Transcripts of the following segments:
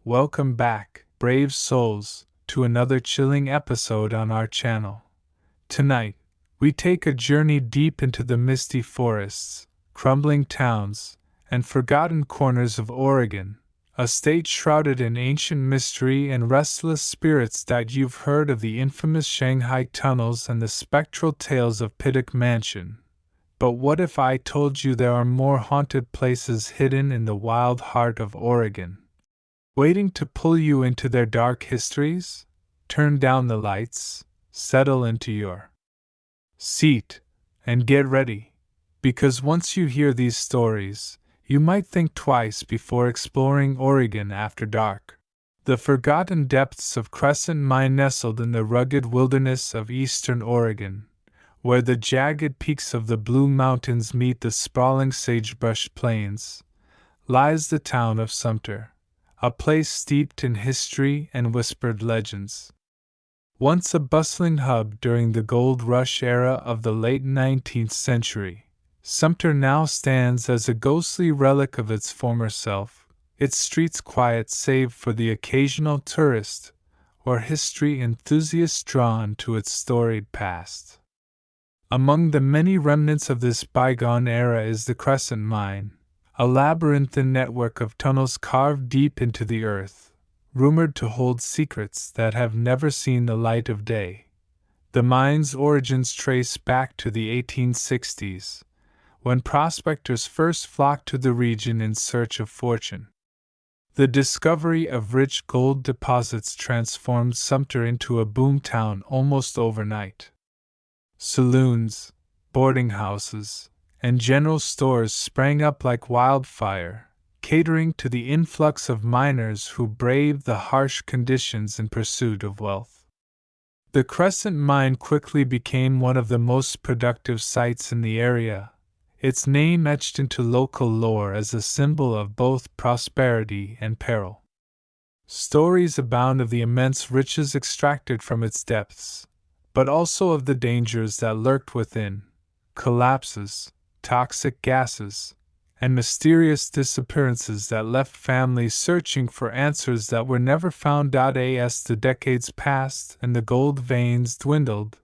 Welcome back, brave souls, to another chilling episode on our channel. Tonight, we take a journey deep into the misty forests, crumbling towns, and forgotten corners of Oregon, a state shrouded in ancient mystery and restless spirits. That you've heard of the infamous Shanghai tunnels and the spectral tales of Pittock Mansion. But what if I told you there are more haunted places hidden in the wild heart of Oregon, waiting to pull you into their dark histories? Turn down the lights, settle into your seat, and get ready, because once you hear these stories, you might think twice before exploring Oregon after dark. The forgotten depths of Crescent Mine, nestled in the rugged wilderness of eastern Oregon, where the jagged peaks of the Blue Mountains meet the sprawling sagebrush plains, lies the town of Sumter, a place steeped in history and whispered legends. Once a bustling hub during the gold rush era of the late 19th century, Sumter now stands as a ghostly relic of its former self, its streets quiet save for the occasional tourist or history enthusiast drawn to its storied past. Among the many remnants of this bygone era is the Crescent Mine, a labyrinthine network of tunnels carved deep into the earth, rumored to hold secrets that have never seen the light of day. The mine's origins trace back to the 1860s, when prospectors first flocked to the region in search of fortune. The discovery of rich gold deposits transformed Sumter into a boomtown almost overnight. Saloons, boarding houses, and general stores sprang up like wildfire, catering to the influx of miners who braved the harsh conditions in pursuit of wealth. The Crescent Mine quickly became one of the most productive sites in the area, its name etched into local lore as a symbol of both prosperity and peril. Stories abound of the immense riches extracted from its depths, but also of the dangers that lurked within: collapses, toxic gases, and mysterious disappearances that left families searching for answers that were never found. As the decades passed and the gold veins dwindled,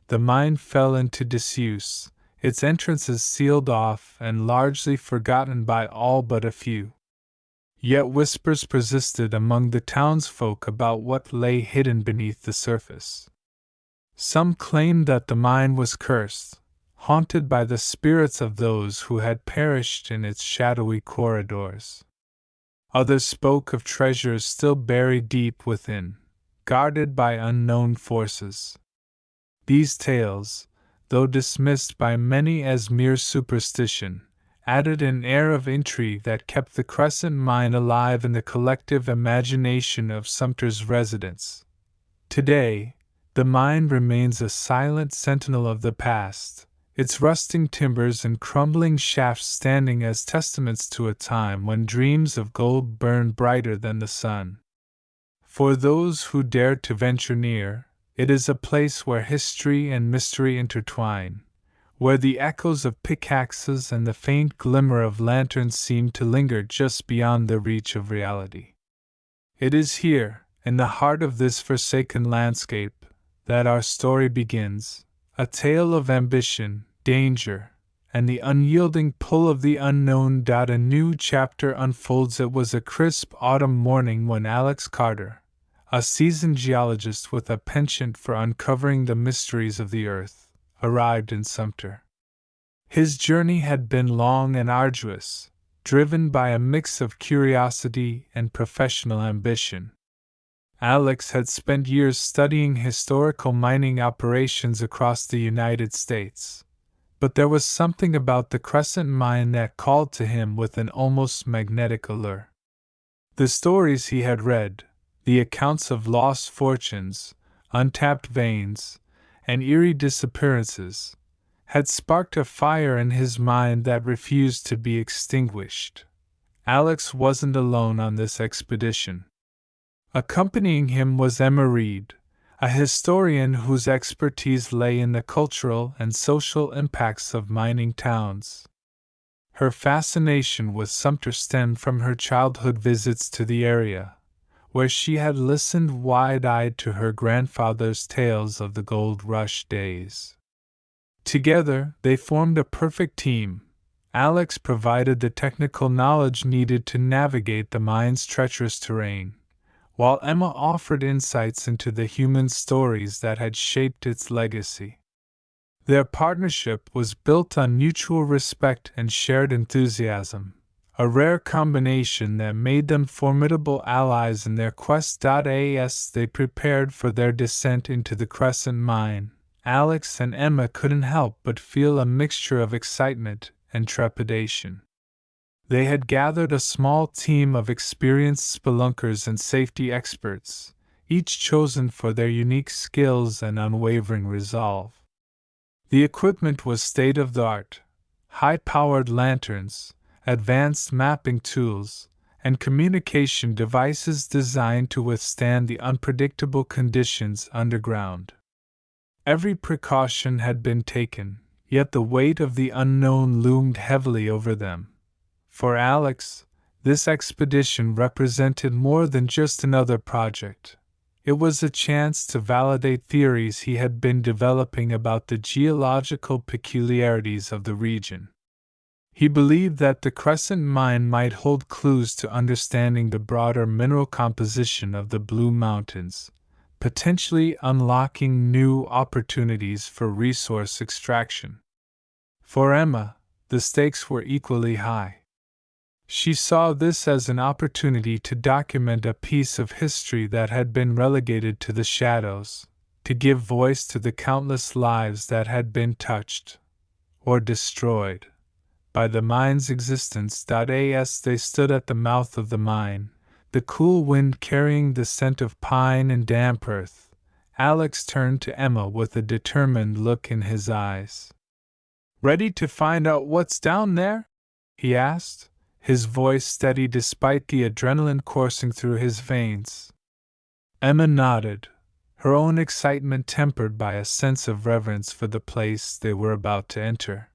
the mine fell into disuse, its entrances sealed off and largely forgotten by all but a few. Yet whispers persisted among the townsfolk about what lay hidden beneath the surface. Some claimed that the mine was cursed, haunted by the spirits of those who had perished in its shadowy corridors. Others spoke of treasures still buried deep within, guarded by unknown forces. These tales, though dismissed by many as mere superstition, added an air of intrigue that kept the Crescent Mine alive in the collective imagination of Sumter's residents. Today, the mine remains a silent sentinel of the past, its rusting timbers and crumbling shafts standing as testaments to a time when dreams of gold burned brighter than the sun. For those who dare to venture near, it is a place where history and mystery intertwine, where the echoes of pickaxes and the faint glimmer of lanterns seem to linger just beyond the reach of reality. It is here, in the heart of this forsaken landscape, that our story begins, a tale of ambition, danger, and the unyielding pull of the unknown. A new chapter unfolds. It was a crisp autumn morning when Alex Carter, a seasoned geologist with a penchant for uncovering the mysteries of the earth, arrived in Sumter. His journey had been long and arduous, driven by a mix of curiosity and professional ambition. Alex had spent years studying historical mining operations across the United States, but there was something about the Crescent Mine that called to him with an almost magnetic allure. The stories he had read, the accounts of lost fortunes, untapped veins, and eerie disappearances, had sparked a fire in his mind that refused to be extinguished. Alex wasn't alone on this expedition. Accompanying him was Emma Reed, a historian whose expertise lay in the cultural and social impacts of mining towns. Her fascination with Sumter stemmed from her childhood visits to the area, where she had listened wide-eyed to her grandfather's tales of the gold rush days. Together, they formed a perfect team. Alex provided the technical knowledge needed to navigate the mine's treacherous terrain, while Emma offered insights into the human stories that had shaped its legacy. Their partnership was built on mutual respect and shared enthusiasm, a rare combination that made them formidable allies in their quest. As they prepared for their descent into the Crescent Mine, Alex and Emma couldn't help but feel a mixture of excitement and trepidation. They had gathered a small team of experienced spelunkers and safety experts, each chosen for their unique skills and unwavering resolve. The equipment was state-of-the-art: high-powered lanterns, advanced mapping tools, and communication devices designed to withstand the unpredictable conditions underground. Every precaution had been taken, yet the weight of the unknown loomed heavily over them. For Alex, this expedition represented more than just another project. It was a chance to validate theories he had been developing about the geological peculiarities of the region. He believed that the Crescent Mine might hold clues to understanding the broader mineral composition of the Blue Mountains, potentially unlocking new opportunities for resource extraction. For Emma, the stakes were equally high. She saw this as an opportunity to document a piece of history that had been relegated to the shadows, to give voice to the countless lives that had been touched, or destroyed, by the mine's existence. As they stood at the mouth of the mine, the cool wind carrying the scent of pine and damp earth, Alex turned to Emma with a determined look in his eyes. "Ready to find out what's down there?" he asked, his voice steady despite the adrenaline coursing through his veins. Emma nodded, her own excitement tempered by a sense of reverence for the place they were about to enter.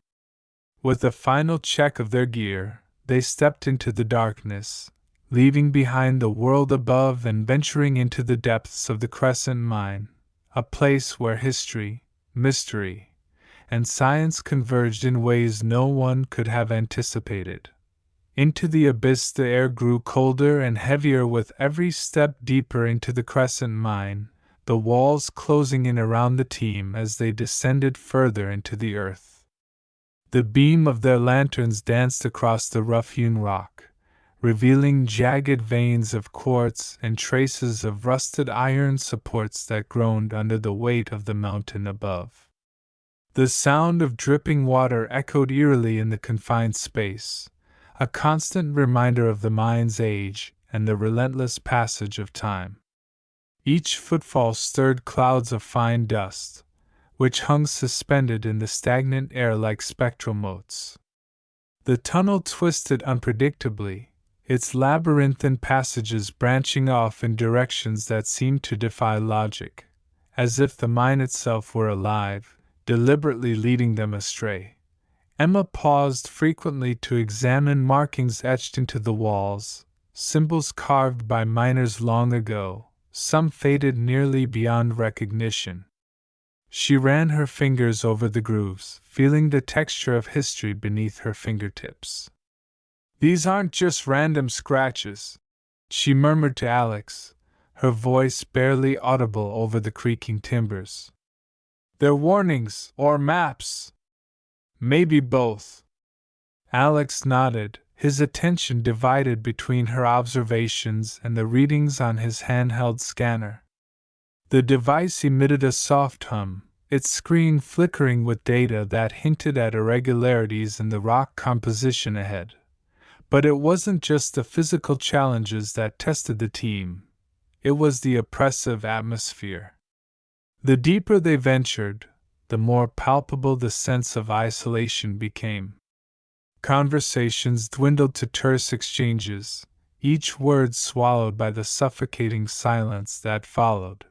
With a final check of their gear, they stepped into the darkness, leaving behind the world above and venturing into the depths of the Crescent Mine, a place where history, mystery, and science converged in ways no one could have anticipated. Into the abyss the air grew colder and heavier with every step deeper into the Crescent Mine, the walls closing in around the team as they descended further into the earth. The beam of their lanterns danced across the rough-hewn rock, revealing jagged veins of quartz and traces of rusted iron supports that groaned under the weight of the mountain above. The sound of dripping water echoed eerily in the confined space, a constant reminder of the mine's age and the relentless passage of time. Each footfall stirred clouds of fine dust, which hung suspended in the stagnant air like spectral motes. The tunnel twisted unpredictably, its labyrinthine passages branching off in directions that seemed to defy logic, as if the mine itself were alive, deliberately leading them astray. Emma paused frequently to examine markings etched into the walls, symbols carved by miners long ago, some faded nearly beyond recognition. She ran her fingers over the grooves, feeling the texture of history beneath her fingertips. "These aren't just random scratches," she murmured to Alex, her voice barely audible over the creaking timbers. "They're warnings, or maps. Maybe both." Alex nodded, his attention divided between her observations and the readings on his handheld scanner. The device emitted a soft hum, its screen flickering with data that hinted at irregularities in the rock composition ahead. But it wasn't just the physical challenges that tested the team. It was the oppressive atmosphere. The deeper they ventured, the more palpable the sense of isolation became. Conversations dwindled to terse exchanges, each word swallowed by the suffocating silence that followed.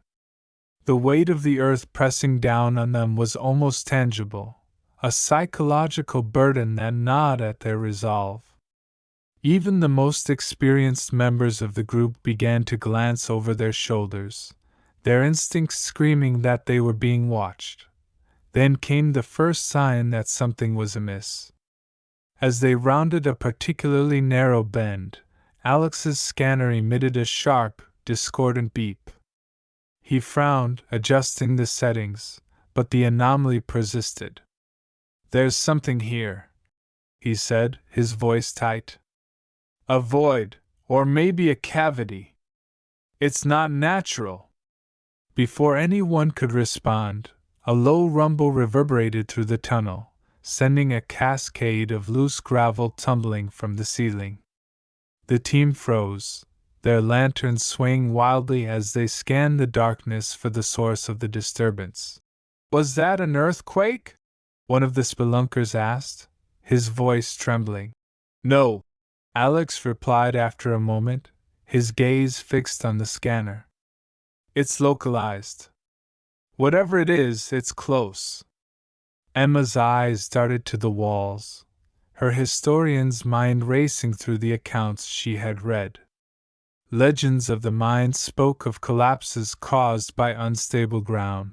The weight of the earth pressing down on them was almost tangible, a psychological burden that gnawed at their resolve. Even the most experienced members of the group began to glance over their shoulders, their instincts screaming that they were being watched. Then came the first sign that something was amiss. As they rounded a particularly narrow bend, Alex's scanner emitted a sharp, discordant beep. He frowned, adjusting the settings, but the anomaly persisted. "There's something here," he said, his voice tight. "A void, or maybe a cavity. It's not natural." Before anyone could respond, a low rumble reverberated through the tunnel, sending a cascade of loose gravel tumbling from the ceiling. The team froze, their lanterns swaying wildly as they scanned the darkness for the source of the disturbance. "Was that an earthquake?" one of the spelunkers asked, his voice trembling. "No," Alex replied after a moment, his gaze fixed on the scanner. "It's localized. Whatever it is, it's close." Emma's eyes darted to the walls, her historian's mind racing through the accounts she had read. Legends of the mine spoke of collapses caused by unstable ground,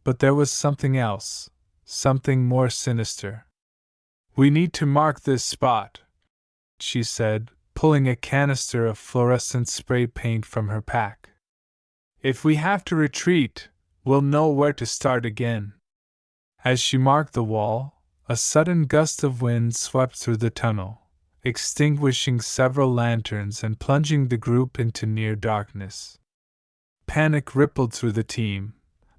but there was something else, something more sinister. "We need to mark this spot," she said, pulling a canister of fluorescent spray paint from her pack. "If we have to retreat, we'll know where to start again." As she marked the wall, a sudden gust of wind swept through the tunnel, extinguishing several lanterns and plunging the group into near darkness. Panic rippled through the team,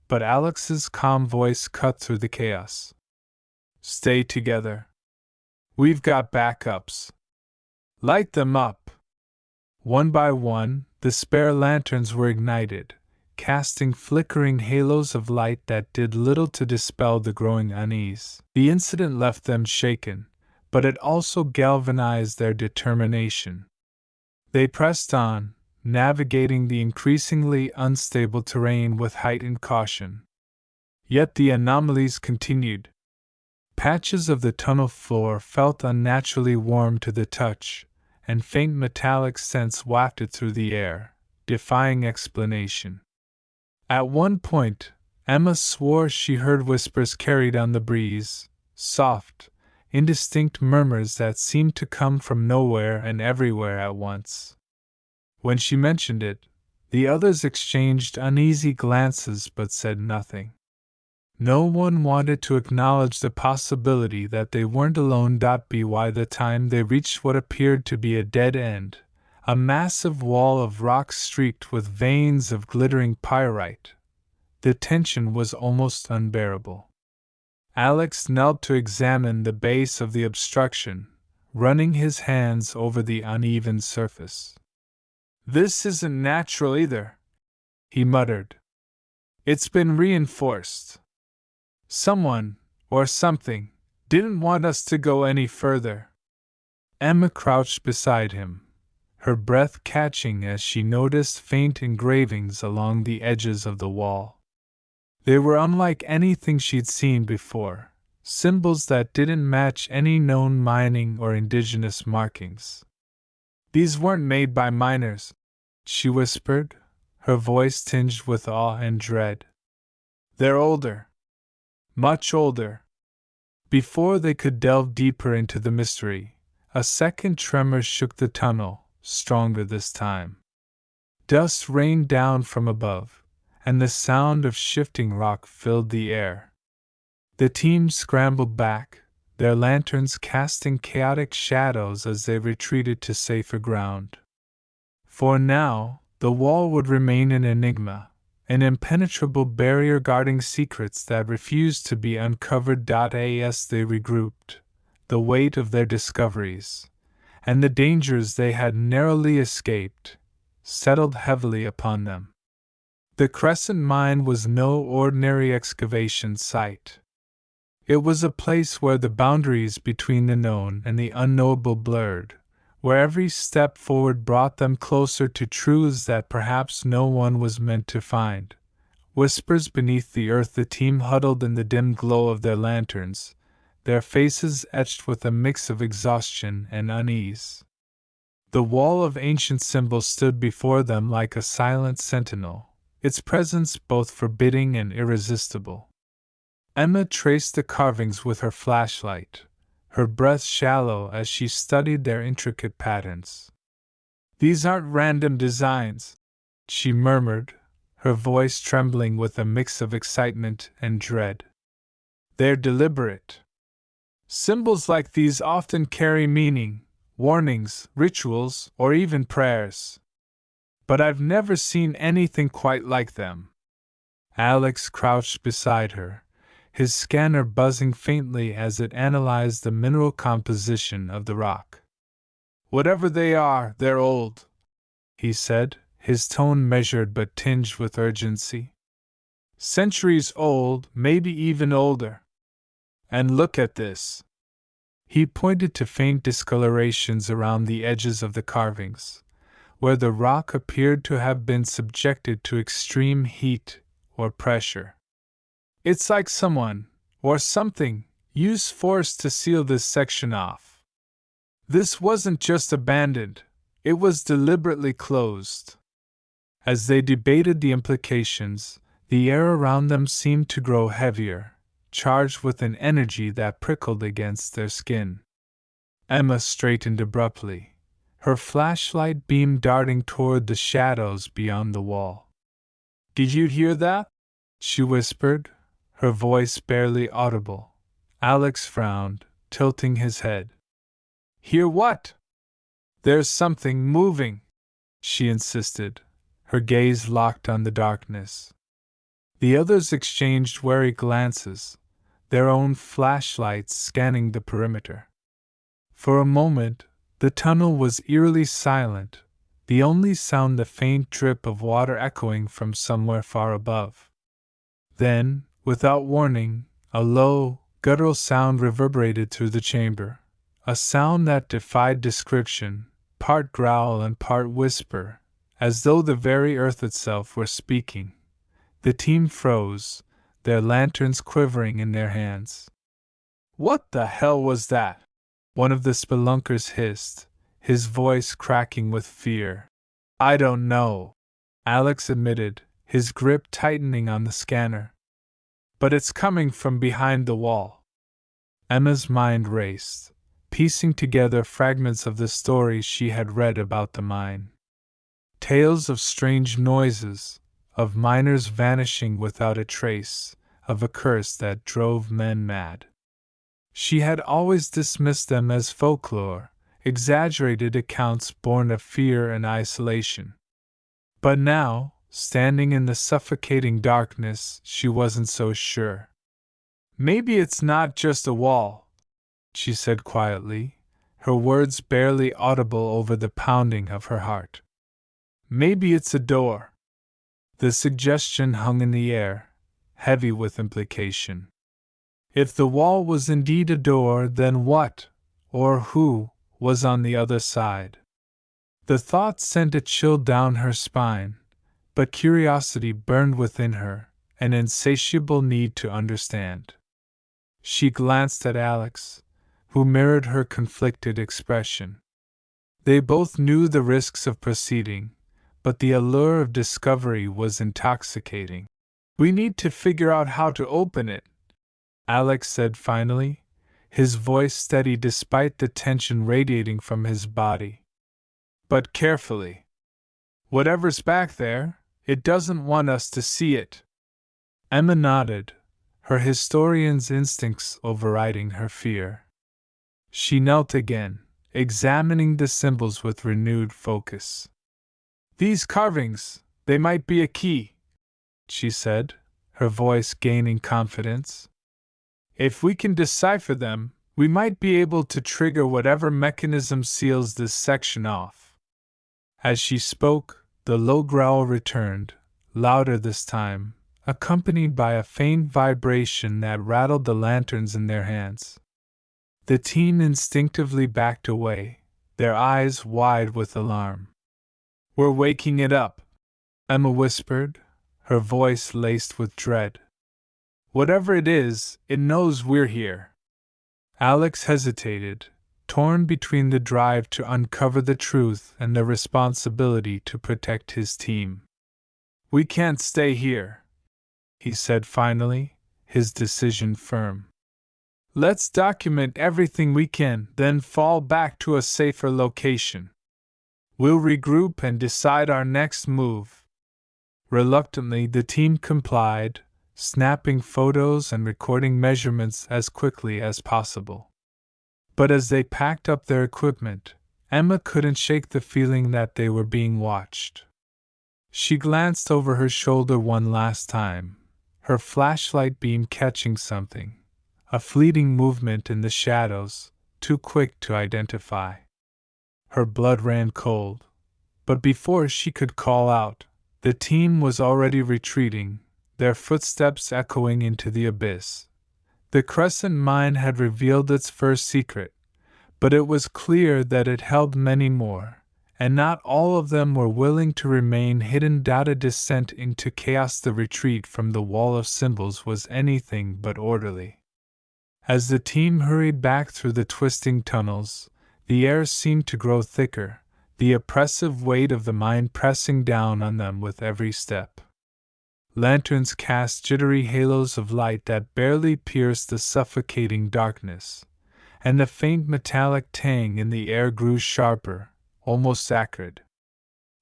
but Alex's calm voice cut through the chaos. "Stay together. We've got backups. Light them up." One by one, the spare lanterns were ignited, casting flickering halos of light that did little to dispel the growing unease. The incident left them shaken, but it also galvanized their determination. They pressed on, navigating the increasingly unstable terrain with heightened caution. Yet the anomalies continued. Patches of the tunnel floor felt unnaturally warm to the touch, and faint metallic scents wafted through the air, defying explanation. At one point, Emma swore she heard whispers carried on the breeze, soft, indistinct murmurs that seemed to come from nowhere and everywhere at once. When she mentioned it, the others exchanged uneasy glances but said nothing. No one wanted to acknowledge the possibility that they weren't alone. By the time they reached what appeared to be a dead end, a massive wall of rock streaked with veins of glittering pyrite, the tension was almost unbearable. Alex knelt to examine the base of the obstruction, running his hands over the uneven surface. "This isn't natural either," he muttered. "It's been reinforced. Someone, or something, didn't want us to go any further." Emma crouched beside him, her breath catching as she noticed faint engravings along the edges of the wall. They were unlike anything she'd seen before, symbols that didn't match any known mining or indigenous markings. "These weren't made by miners," she whispered, her voice tinged with awe and dread. "They're older. Much older." Before they could delve deeper into the mystery, a second tremor shook the tunnel, stronger this time. Dust rained down from above, and the sound of shifting rock filled the air. The team scrambled back, their lanterns casting chaotic shadows as they retreated to safer ground. For now, the wall would remain an enigma, an impenetrable barrier guarding secrets that refused to be uncovered. As they regrouped, the weight of their discoveries, and the dangers they had narrowly escaped, settled heavily upon them. The Crescent Mine was no ordinary excavation site. It was a place where the boundaries between the known and the unknowable blurred, where every step forward brought them closer to truths that perhaps no one was meant to find. Whispers beneath the earth. The team huddled in the dim glow of their lanterns, their faces etched with a mix of exhaustion and unease. The wall of ancient symbols stood before them like a silent sentinel, its presence both forbidding and irresistible. Emma traced the carvings with her flashlight, her breath shallow as she studied their intricate patterns. "These aren't random designs," she murmured, her voice trembling with a mix of excitement and dread. "They're deliberate. Symbols like these often carry meaning, warnings, rituals, or even prayers. But I've never seen anything quite like them." Alex crouched beside her, his scanner buzzing faintly as it analyzed the mineral composition of the rock. "Whatever they are, they're old," he said, his tone measured but tinged with urgency. "Centuries old, maybe even older. And look at this." He pointed to faint discolorations around the edges of the carvings, where the rock appeared to have been subjected to extreme heat or pressure. "It's like someone, or something, used force to seal this section off. This wasn't just abandoned, it was deliberately closed." As they debated the implications, the air around them seemed to grow heavier, charged with an energy that prickled against their skin. Emma straightened abruptly, her flashlight beam darting toward the shadows beyond the wall. "Did you hear that?" she whispered, her voice barely audible. Alex frowned, tilting his head. "Hear what?" "There's something moving," she insisted, her gaze locked on the darkness. The others exchanged wary glances, their own flashlights scanning the perimeter. For a moment, the tunnel was eerily silent, the only sound the faint drip of water echoing from somewhere far above. Then, without warning, a low, guttural sound reverberated through the chamber, a sound that defied description, part growl and part whisper, as though the very earth itself were speaking. The team froze, their lanterns quivering in their hands. "What the hell was that?" one of the spelunkers hissed, his voice cracking with fear. "I don't know," Alex admitted, his grip tightening on the scanner. "But it's coming from behind the wall." Emma's mind raced, piecing together fragments of the stories she had read about the mine. Tales of strange noises, of miners vanishing without a trace, of a curse that drove men mad. She had always dismissed them as folklore, exaggerated accounts born of fear and isolation. But now, standing in the suffocating darkness, she wasn't so sure. "Maybe it's not just a wall," she said quietly, her words barely audible over the pounding of her heart. "Maybe it's a door." The suggestion hung in the air, heavy with implication. If the wall was indeed a door, then what, or who, was on the other side? The thought sent a chill down her spine, but curiosity burned within her, an insatiable need to understand. She glanced at Alex, who mirrored her conflicted expression. They both knew the risks of proceeding, but the allure of discovery was intoxicating. "We need to figure out how to open it," Alex said finally, his voice steady despite the tension radiating from his body. "But carefully. Whatever's back there, it doesn't want us to see it." Emma nodded, her historian's instincts overriding her fear. She knelt again, examining the symbols with renewed focus. "These carvings, they might be a key," she said, her voice gaining confidence. "If we can decipher them, we might be able to trigger whatever mechanism seals this section off." As she spoke, the low growl returned, louder this time, accompanied by a faint vibration that rattled the lanterns in their hands. The team instinctively backed away, their eyes wide with alarm. "We're waking it up," Emma whispered, her voice laced with dread. "Whatever it is, it knows we're here." Alex hesitated, torn between the drive to uncover the truth and the responsibility to protect his team. "We can't stay here," he said finally, his decision firm. "Let's document everything we can, then fall back to a safer location. We'll regroup and decide our next move." Reluctantly, the team complied, snapping photos and recording measurements as quickly as possible. But as they packed up their equipment, Emma couldn't shake the feeling that they were being watched. She glanced over her shoulder one last time, her flashlight beam catching something, a fleeting movement in the shadows, too quick to identify. Her blood ran cold, but before she could call out, the team was already retreating, their footsteps echoing into the abyss. The Crescent Mine had revealed its first secret, but it was clear that it held many more, and not all of them were willing to remain hidden. A descent into chaos. The retreat from the wall of symbols was anything but orderly. As the team hurried back through the twisting tunnels, the air seemed to grow thicker, the oppressive weight of the mine pressing down on them with every step. Lanterns cast jittery halos of light that barely pierced the suffocating darkness, and the faint metallic tang in the air grew sharper, almost acrid.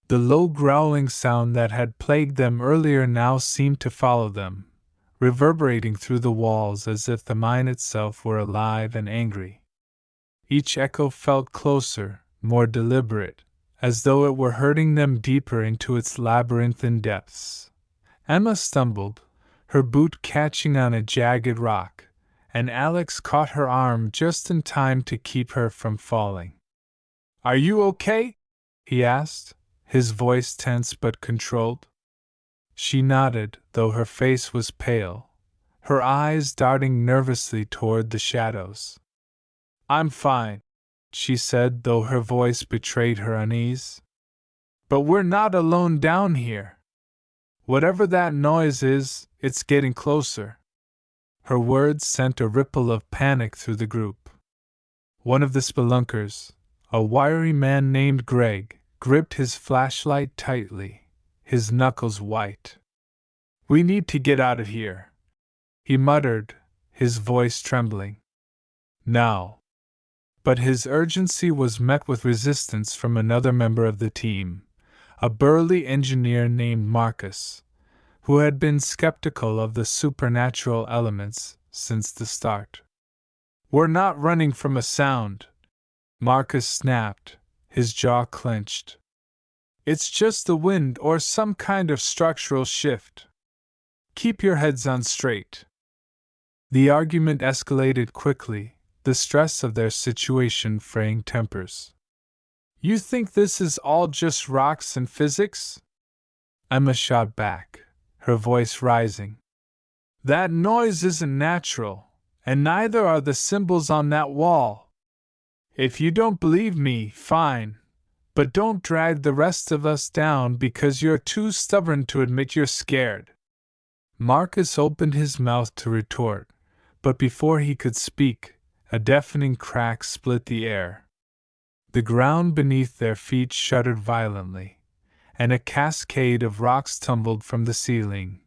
The low growling sound that had plagued them earlier now seemed to follow them, reverberating through the walls as if the mine itself were alive and angry. Each echo felt closer, more deliberate, as though it were herding them deeper into its labyrinthine depths. Emma stumbled, her boot catching on a jagged rock, and Alex caught her arm just in time to keep her from falling. "Are you okay?" he asked, his voice tense but controlled. She nodded, though her face was pale, her eyes darting nervously toward the shadows. "I'm fine," she said, though her voice betrayed her unease. "But we're not alone down here. Whatever that noise is, it's getting closer." Her words sent a ripple of panic through the group. One of the spelunkers, a wiry man named Greg, gripped his flashlight tightly, his knuckles white. "We need to get out of here," he muttered, his voice trembling. "Now." But his urgency was met with resistance from another member of the team, a burly engineer named Marcus, who had been skeptical of the supernatural elements since the start. "We're not running from a sound," Marcus snapped, his jaw clenched. "It's just the wind or some kind of structural shift. Keep your heads on straight." The argument escalated quickly, the stress of their situation fraying tempers. "You think this is all just rocks and physics?" Emma shot back, her voice rising. "That noise isn't natural, and neither are the symbols on that wall. If you don't believe me, fine, but don't drag the rest of us down because you're too stubborn to admit you're scared." Marcus opened his mouth to retort, but before he could speak, a deafening crack split the air. The ground beneath their feet shuddered violently, and a cascade of rocks tumbled from the ceiling,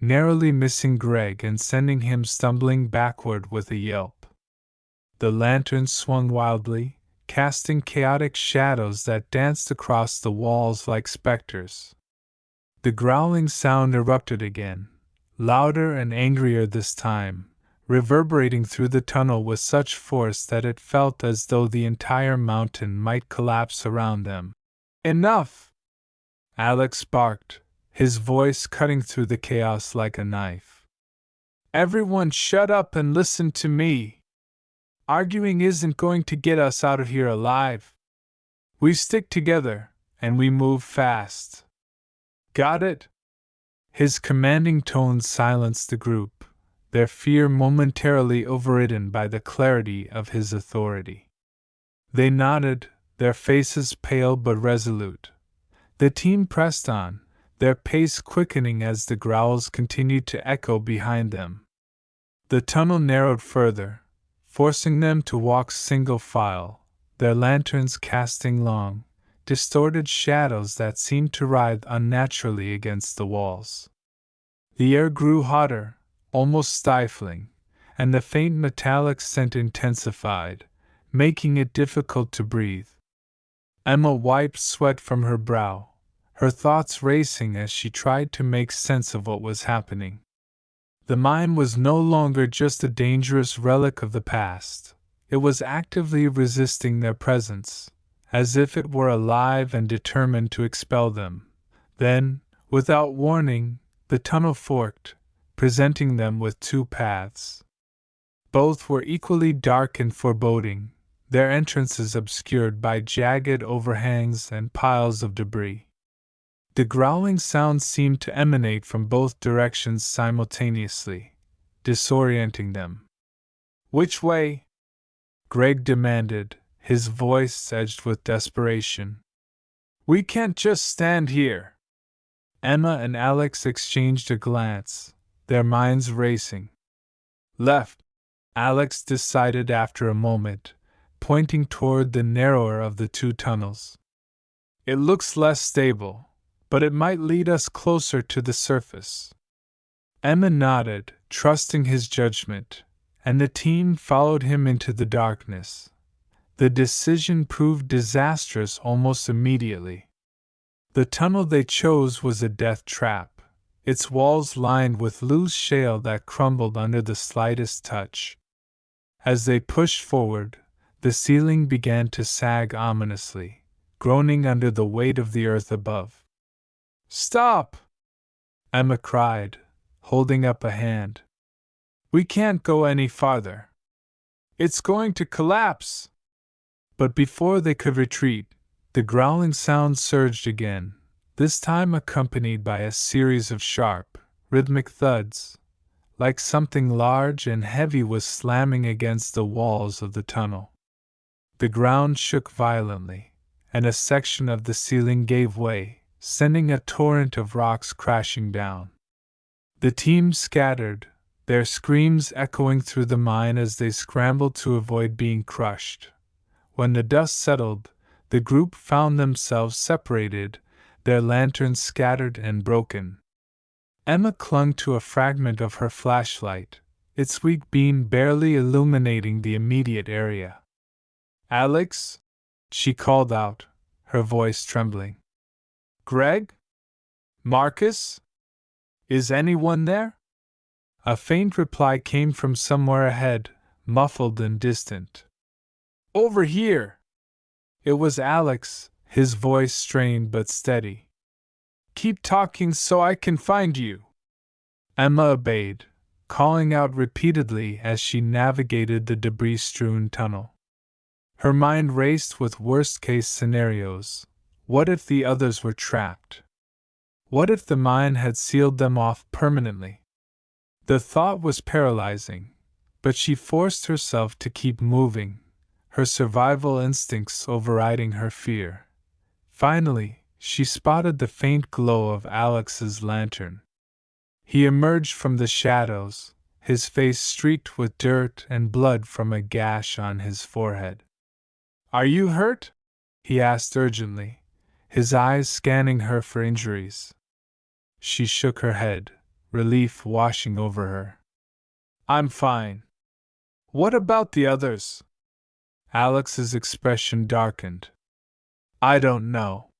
narrowly missing Greg and sending him stumbling backward with a yelp. The lantern swung wildly, casting chaotic shadows that danced across the walls like specters. The growling sound erupted again, louder and angrier this time, reverberating through the tunnel with such force that it felt as though the entire mountain might collapse around them. "Enough!" Alex barked, his voice cutting through the chaos like a knife. "Everyone shut up and listen to me. Arguing isn't going to get us out of here alive. We stick together, and we move fast. Got it?" His commanding tone silenced the group, their fear momentarily overridden by the clarity of his authority. They nodded, their faces pale but resolute. The team pressed on, their pace quickening as the growls continued to echo behind them. The tunnel narrowed further, forcing them to walk single file, their lanterns casting long, distorted shadows that seemed to writhe unnaturally against the walls. The air grew hotter, almost stifling, and the faint metallic scent intensified, making it difficult to breathe. Emma wiped sweat from her brow, her thoughts racing as she tried to make sense of what was happening. The mine was no longer just a dangerous relic of the past, it was actively resisting their presence, as if it were alive and determined to expel them. Then, without warning, the tunnel forked, presenting them with two paths. Both were equally dark and foreboding, their entrances obscured by jagged overhangs and piles of debris. The growling sound seemed to emanate from both directions simultaneously, disorienting them. "Which way?" Greg demanded, his voice edged with desperation. "We can't just stand here." Emma and Alex exchanged a glance, their minds racing. "Left," Alex decided after a moment, pointing toward the narrower of the two tunnels. "It looks less stable, but it might lead us closer to the surface." Emma nodded, trusting his judgment, and the team followed him into the darkness. The decision proved disastrous almost immediately. The tunnel they chose was a death trap, its walls lined with loose shale that crumbled under the slightest touch. As they pushed forward, the ceiling began to sag ominously, groaning under the weight of the earth above. "Stop!" Emma cried, holding up a hand. "We can't go any farther. It's going to collapse!" But before they could retreat, the growling sound surged again, this time accompanied by a series of sharp, rhythmic thuds, like something large and heavy was slamming against the walls of the tunnel. The ground shook violently, and a section of the ceiling gave way, sending a torrent of rocks crashing down. The team scattered, their screams echoing through the mine as they scrambled to avoid being crushed. When the dust settled, the group found themselves separated, their lanterns scattered and broken. Emma clung to a fragment of her flashlight, its weak beam barely illuminating the immediate area. "Alex?" she called out, her voice trembling. "Greg? Marcus? Is anyone there?" A faint reply came from somewhere ahead, muffled and distant. "Over here!" It was Alex, his voice strained but steady. "Keep talking so I can find you." Emma obeyed, calling out repeatedly as she navigated the debris-strewn tunnel. Her mind raced with worst-case scenarios. What if the others were trapped? What if the mine had sealed them off permanently? The thought was paralyzing, but she forced herself to keep moving, her survival instincts overriding her fear. Finally, she spotted the faint glow of Alex's lantern. He emerged from the shadows, his face streaked with dirt and blood from a gash on his forehead. "Are you hurt?" he asked urgently, his eyes scanning her for injuries. She shook her head, relief washing over her. "I'm fine." "What about the others?" Alex's expression darkened. "I don't know.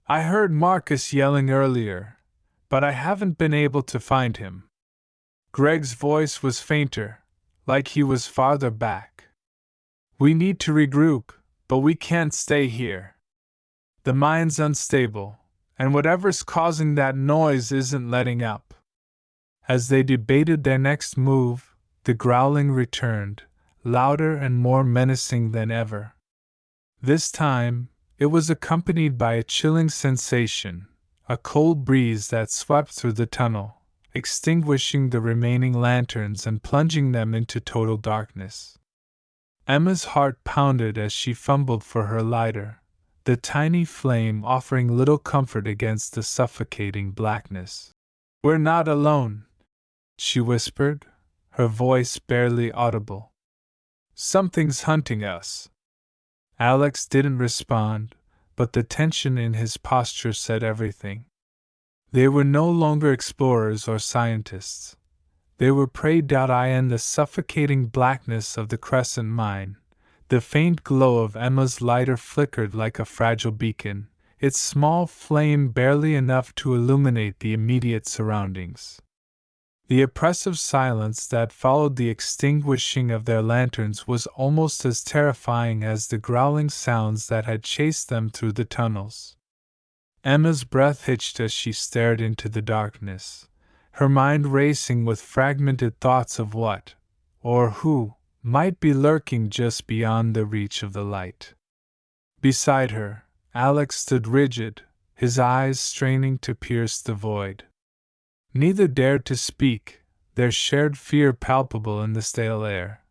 I heard Marcus yelling earlier, but I haven't been able to find him." Greg's voice was fainter, like he was farther back. "We need to regroup, but we can't stay here. The mine's unstable, and whatever's causing that noise isn't letting up." As they debated their next move, the growling returned, louder and more menacing than ever. This time, it was accompanied by a chilling sensation, a cold breeze that swept through the tunnel, extinguishing the remaining lanterns and plunging them into total darkness. Emma's heart pounded as she fumbled for her lighter, the tiny flame offering little comfort against the suffocating blackness. "We're not alone," she whispered, her voice barely audible. "Something's hunting us." Alex didn't respond, but the tension in his posture said everything. They were no longer explorers or scientists. They were preyed out in the suffocating blackness of the crescent mine. The faint glow of Emma's lighter flickered like a fragile beacon, its small flame barely enough to illuminate the immediate surroundings. The oppressive silence that followed the extinguishing of their lanterns was almost as terrifying as the growling sounds that had chased them through the tunnels. Emma's breath hitched as she stared into the darkness, her mind racing with fragmented thoughts of what, or who, might be lurking just beyond the reach of the light. Beside her, Alex stood rigid, his eyes straining to pierce the void. Neither dared to speak, their shared fear palpable in the stale air.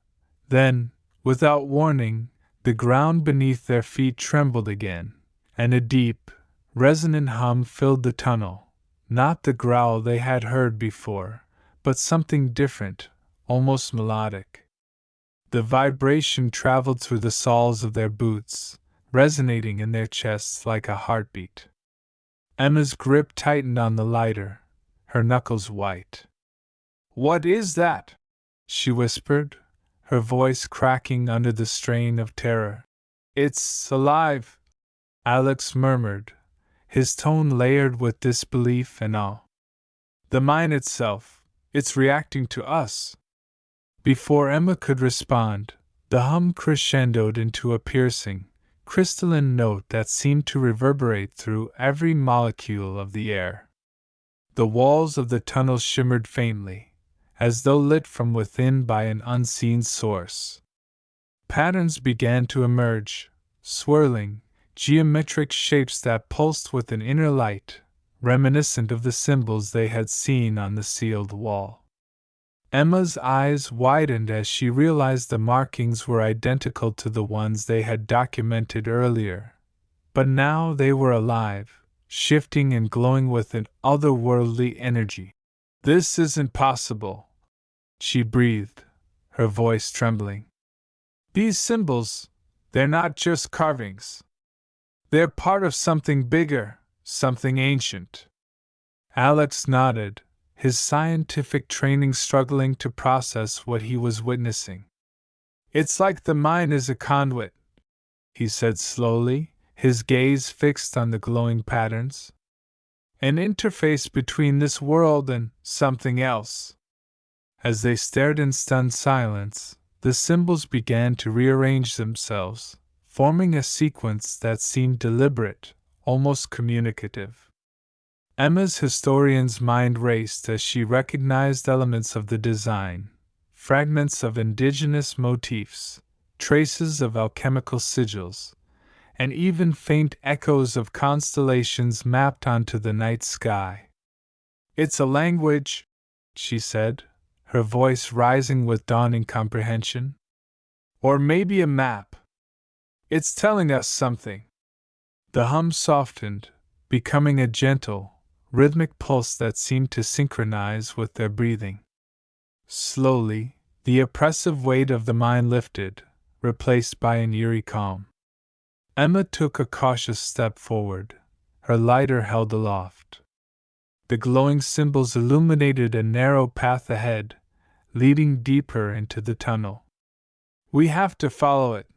Then, without warning, the ground beneath their feet trembled again, and a deep, resonant hum filled the tunnel, not the growl they had heard before, but something different, almost melodic. The vibration traveled through the soles of their boots, resonating in their chests like a heartbeat. Emma's grip tightened on the lighter, her knuckles white. "What is that?" she whispered, her voice cracking under the strain of terror. "It's alive," Alex murmured, his tone layered with disbelief and awe. "The mine itself, it's reacting to us." Before Emma could respond, the hum crescendoed into a piercing, crystalline note that seemed to reverberate through every molecule of the air. The walls of the tunnel shimmered faintly, as though lit from within by an unseen source. Patterns began to emerge, swirling, geometric shapes that pulsed with an inner light, reminiscent of the symbols they had seen on the sealed wall. Emma's eyes widened as she realized the markings were identical to the ones they had documented earlier, but now they were alive, shifting and glowing with an otherworldly energy. "This isn't possible," she breathed, her voice trembling. "These symbols, they're not just carvings. They're part of something bigger, something ancient." Alex nodded, his scientific training struggling to process what he was witnessing. "It's like the mine is a conduit," he said slowly, his gaze fixed on the glowing patterns. "An interface between this world and something else." As they stared in stunned silence, the symbols began to rearrange themselves, forming a sequence that seemed deliberate, almost communicative. Emma's historian's mind raced as she recognized elements of the design, fragments of indigenous motifs, traces of alchemical sigils, and even faint echoes of constellations mapped onto the night sky. "It's a language," she said, her voice rising with dawning comprehension. "Or maybe a map. It's telling us something." The hum softened, becoming a gentle, rhythmic pulse that seemed to synchronize with their breathing. Slowly, the oppressive weight of the mine lifted, replaced by an eerie calm. Emma took a cautious step forward, her lighter held aloft. The glowing symbols illuminated a narrow path ahead, leading deeper into the tunnel. "We have to follow it,"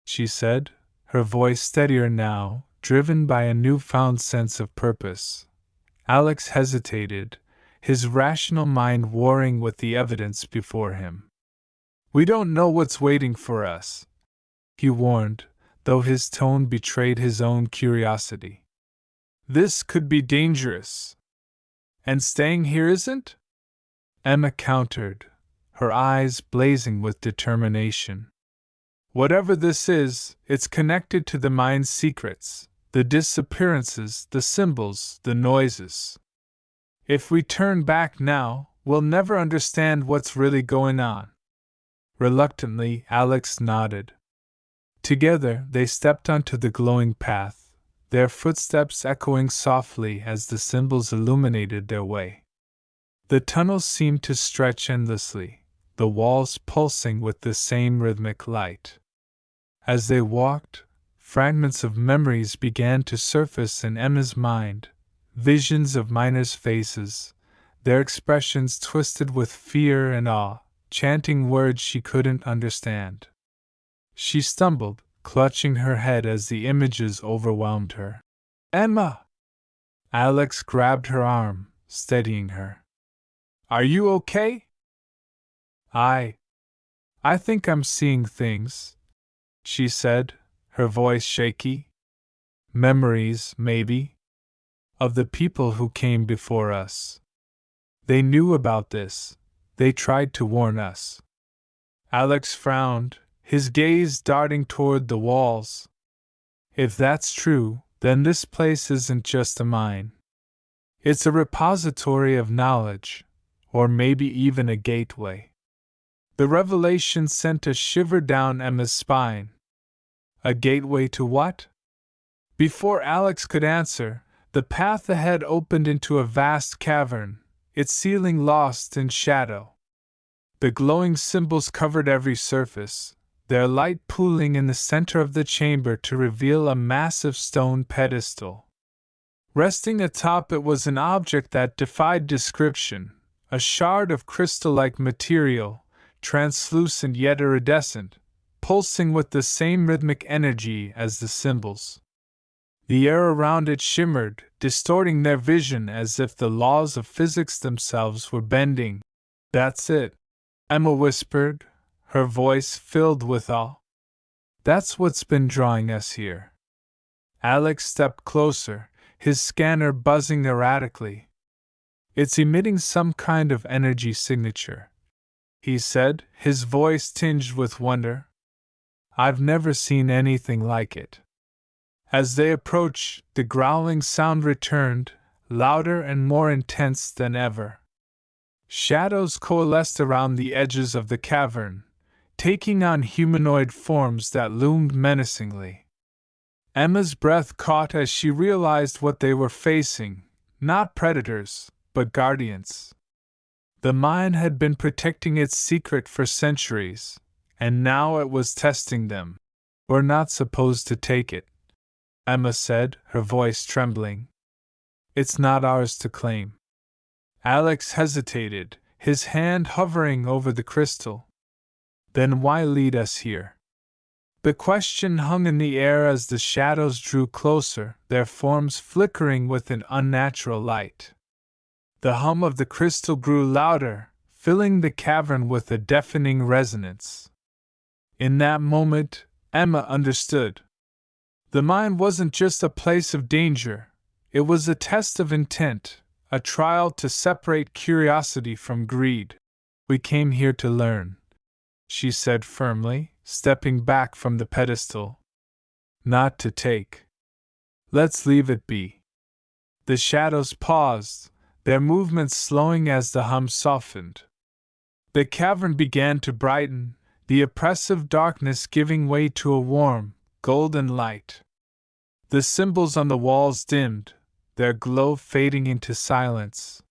she said, her voice steadier now, driven by a newfound sense of purpose. Alex hesitated, his rational mind warring with the evidence before him. "We don't know what's waiting for us," he warned, though his tone betrayed his own curiosity. "This could be dangerous." "And staying here isn't?" Emma countered, her eyes blazing with determination. "Whatever this is, it's connected to the mine's secrets, the disappearances, the symbols, the noises. If we turn back now, we'll never understand what's really going on." Reluctantly, Alex nodded. Together, they stepped onto the glowing path, their footsteps echoing softly as the symbols illuminated their way. The tunnels seemed to stretch endlessly, the walls pulsing with the same rhythmic light. As they walked, fragments of memories began to surface in Emma's mind, visions of miners' faces, their expressions twisted with fear and awe, chanting words she couldn't understand. She stumbled, clutching her head as the images overwhelmed her. "Emma!" Alex grabbed her arm, steadying her. "Are you okay?" I think I'm seeing things," she said, her voice shaky. "Memories, maybe, of the people who came before us. They knew about this. They tried to warn us." Alex frowned, his gaze darting toward the walls. "If that's true, then this place isn't just a mine. It's a repository of knowledge, or maybe even a gateway." The revelation sent a shiver down Emma's spine. A gateway to what? Before Alex could answer, the path ahead opened into a vast cavern, its ceiling lost in shadow. The glowing symbols covered every surface, their light pooling in the center of the chamber to reveal a massive stone pedestal. Resting atop it was an object that defied description, a shard of crystal-like material, translucent yet iridescent, pulsing with the same rhythmic energy as the symbols. The air around it shimmered, distorting their vision as if the laws of physics themselves were bending. "That's it," Emma whispered, her voice filled with awe. "That's what's been drawing us here." Alex stepped closer, his scanner buzzing erratically. "It's emitting some kind of energy signature," he said, his voice tinged with wonder. "I've never seen anything like it." As they approached, the growling sound returned, louder and more intense than ever. Shadows coalesced around the edges of the cavern, taking on humanoid forms that loomed menacingly. Emma's breath caught as she realized what they were facing, not predators, but guardians. The mine had been protecting its secret for centuries, and now it was testing them. "We're not supposed to take it," Emma said, her voice trembling. "It's not ours to claim." Alex hesitated, his hand hovering over the crystal. "Then why lead us here?" The question hung in the air as the shadows drew closer, their forms flickering with an unnatural light. The hum of the crystal grew louder, filling the cavern with a deafening resonance. In that moment, Emma understood. The mine wasn't just a place of danger, it was a test of intent, a trial to separate curiosity from greed. "We came here to learn," she said firmly, stepping back from the pedestal. "Not to take. Let's leave it be." The shadows paused, their movements slowing as the hum softened. The cavern began to brighten, the oppressive darkness giving way to a warm, golden light. The symbols on the walls dimmed, their glow fading into silence.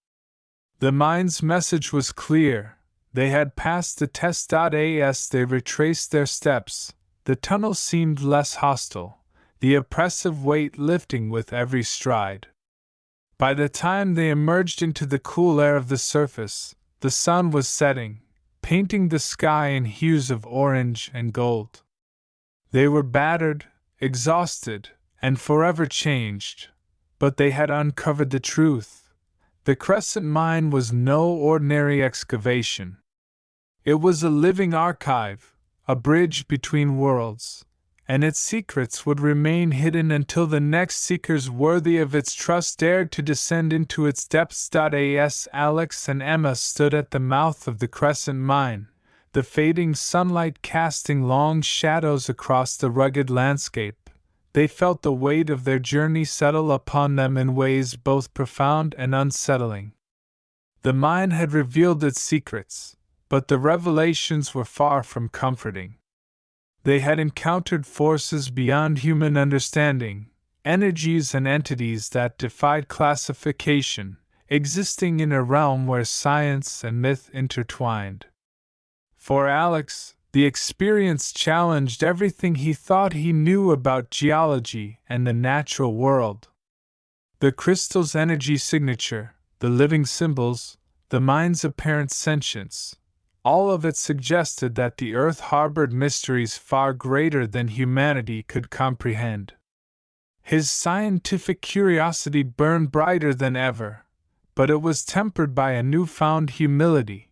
The mine's message was clear. They had passed the test. As they retraced their steps, the tunnel seemed less hostile, the oppressive weight lifting with every stride. By the time they emerged into the cool air of the surface, the sun was setting, painting the sky in hues of orange and gold. They were battered, exhausted, and forever changed, but they had uncovered the truth. The Crescent Mine was no ordinary excavation. It was a living archive, a bridge between worlds, and its secrets would remain hidden until the next seekers worthy of its trust dared to descend into its depths. As Alex and Emma stood at the mouth of the Crescent Mine, the fading sunlight casting long shadows across the rugged landscape, they felt the weight of their journey settle upon them in ways both profound and unsettling. The mine had revealed its secrets, but the revelations were far from comforting. They had encountered forces beyond human understanding, energies and entities that defied classification, existing in a realm where science and myth intertwined. For Alex, The experience challenged everything he thought he knew about geology and the natural world. The crystal's energy signature, the living symbols, the mind's apparent sentience, all of it suggested that the Earth harbored mysteries far greater than humanity could comprehend. His scientific curiosity burned brighter than ever, but it was tempered by a newfound humility.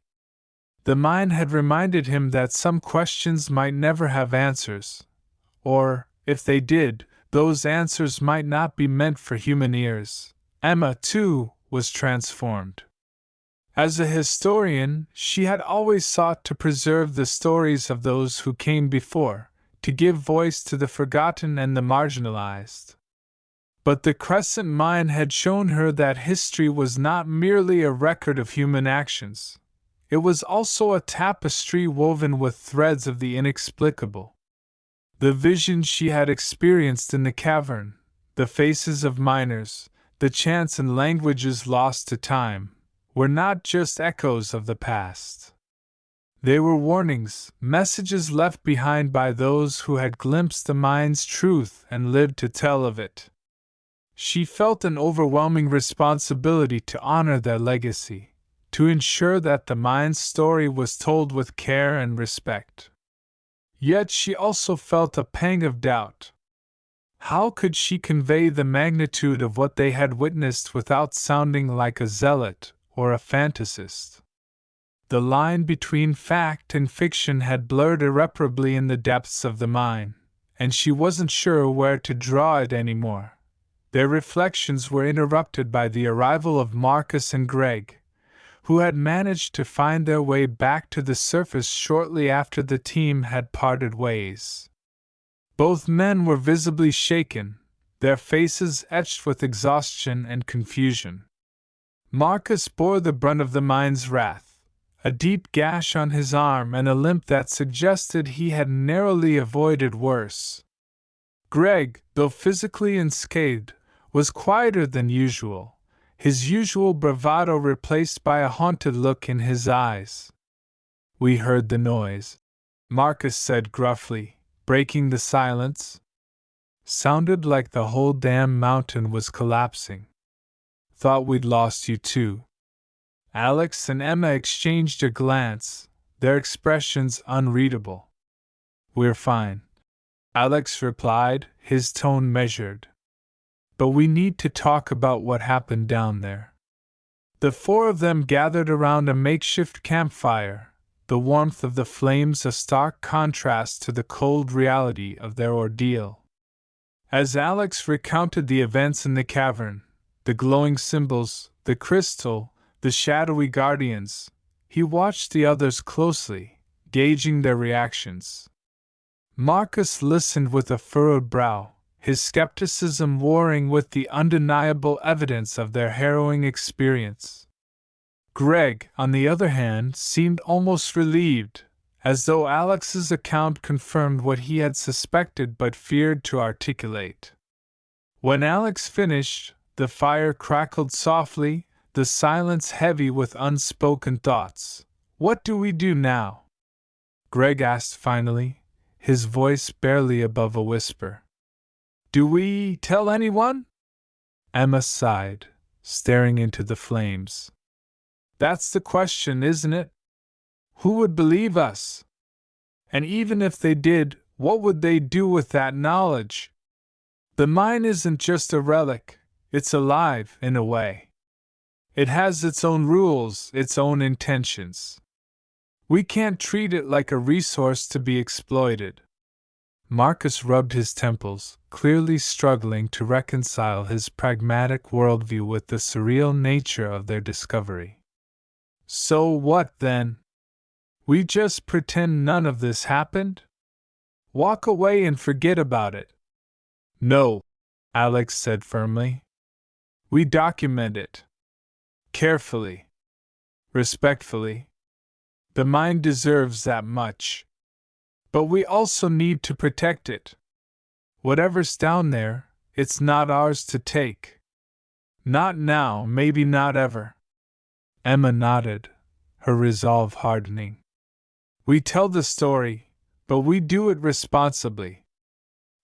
The mind had reminded him that some questions might never have answers, or, if they did, those answers might not be meant for human ears. Emma, too, was transformed. As a historian, she had always sought to preserve the stories of those who came before, to give voice to the forgotten and the marginalized. But the Crescent Mine had shown her that history was not merely a record of human actions. It was also a tapestry woven with threads of the inexplicable. The visions she had experienced in the cavern, the faces of miners, the chants and languages lost to time, were not just echoes of the past. They were warnings, messages left behind by those who had glimpsed the mine's truth and lived to tell of it. She felt an overwhelming responsibility to honor their legacy, to ensure that the mine's story was told with care and respect. Yet she also felt a pang of doubt. How could she convey the magnitude of what they had witnessed without sounding like a zealot or a fantasist? The line between fact and fiction had blurred irreparably in the depths of the mine, and she wasn't sure where to draw it anymore. Their reflections were interrupted by the arrival of Marcus and Greg, who had managed to find their way back to the surface shortly after the team had parted ways. Both men were visibly shaken, their faces etched with exhaustion and confusion. Marcus bore the brunt of the mine's wrath, a deep gash on his arm and a limp that suggested he had narrowly avoided worse. Greg, though physically unscathed, was quieter than usual, his usual bravado replaced by a haunted look in his eyes. "We heard the noise," Marcus said gruffly, breaking the silence. "Sounded like the whole damn mountain was collapsing. Thought we'd lost you too." Alex and Emma exchanged a glance, their expressions unreadable. "We're fine," Alex replied, his tone measured. "But we need to talk about what happened down there." The four of them gathered around a makeshift campfire, the warmth of the flames a stark contrast to the cold reality of their ordeal. As Alex recounted the events in the cavern, the glowing symbols, the crystal, the shadowy guardians, he watched the others closely, gauging their reactions. Marcus listened with a furrowed brow, his skepticism warring with the undeniable evidence of their harrowing experience. Greg, on the other hand, seemed almost relieved, as though Alex's account confirmed what he had suspected but feared to articulate. When Alex finished, the fire crackled softly, the silence heavy with unspoken thoughts. "What do we do now?" Greg asked finally, his voice barely above a whisper. "Do we tell anyone?" Emma sighed, staring into the flames. "That's the question, isn't it? Who would believe us? And even if they did, what would they do with that knowledge? The mine isn't just a relic, it's alive, in a way. It has its own rules, its own intentions. We can't treat it like a resource to be exploited." Marcus rubbed his temples, clearly struggling to reconcile his pragmatic worldview with the surreal nature of their discovery. "So what, then? We just pretend none of this happened? Walk away and forget about it?" "No," Alex said firmly. "We document it. Carefully. Respectfully. The mind deserves that much. But we also need to protect it. Whatever's down there, it's not ours to take. Not now, maybe not ever." Emma nodded, her resolve hardening. "We tell the story, But we do it responsibly.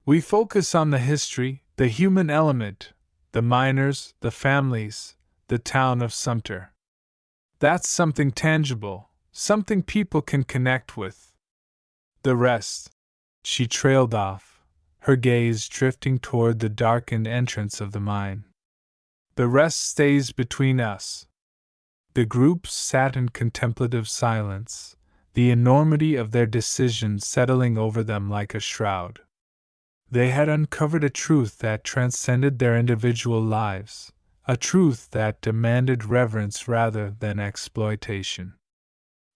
We focus on the history, the human element, the miners, the families, the town of Sumter. That's something tangible, something people can connect with. The rest. She trailed off, her gaze drifting toward the darkened entrance of the mine. The rest stays between us. The group sat in contemplative silence, the enormity of their decision settling over them like a shroud. They had uncovered a truth that transcended their individual lives, a truth that demanded reverence rather than exploitation.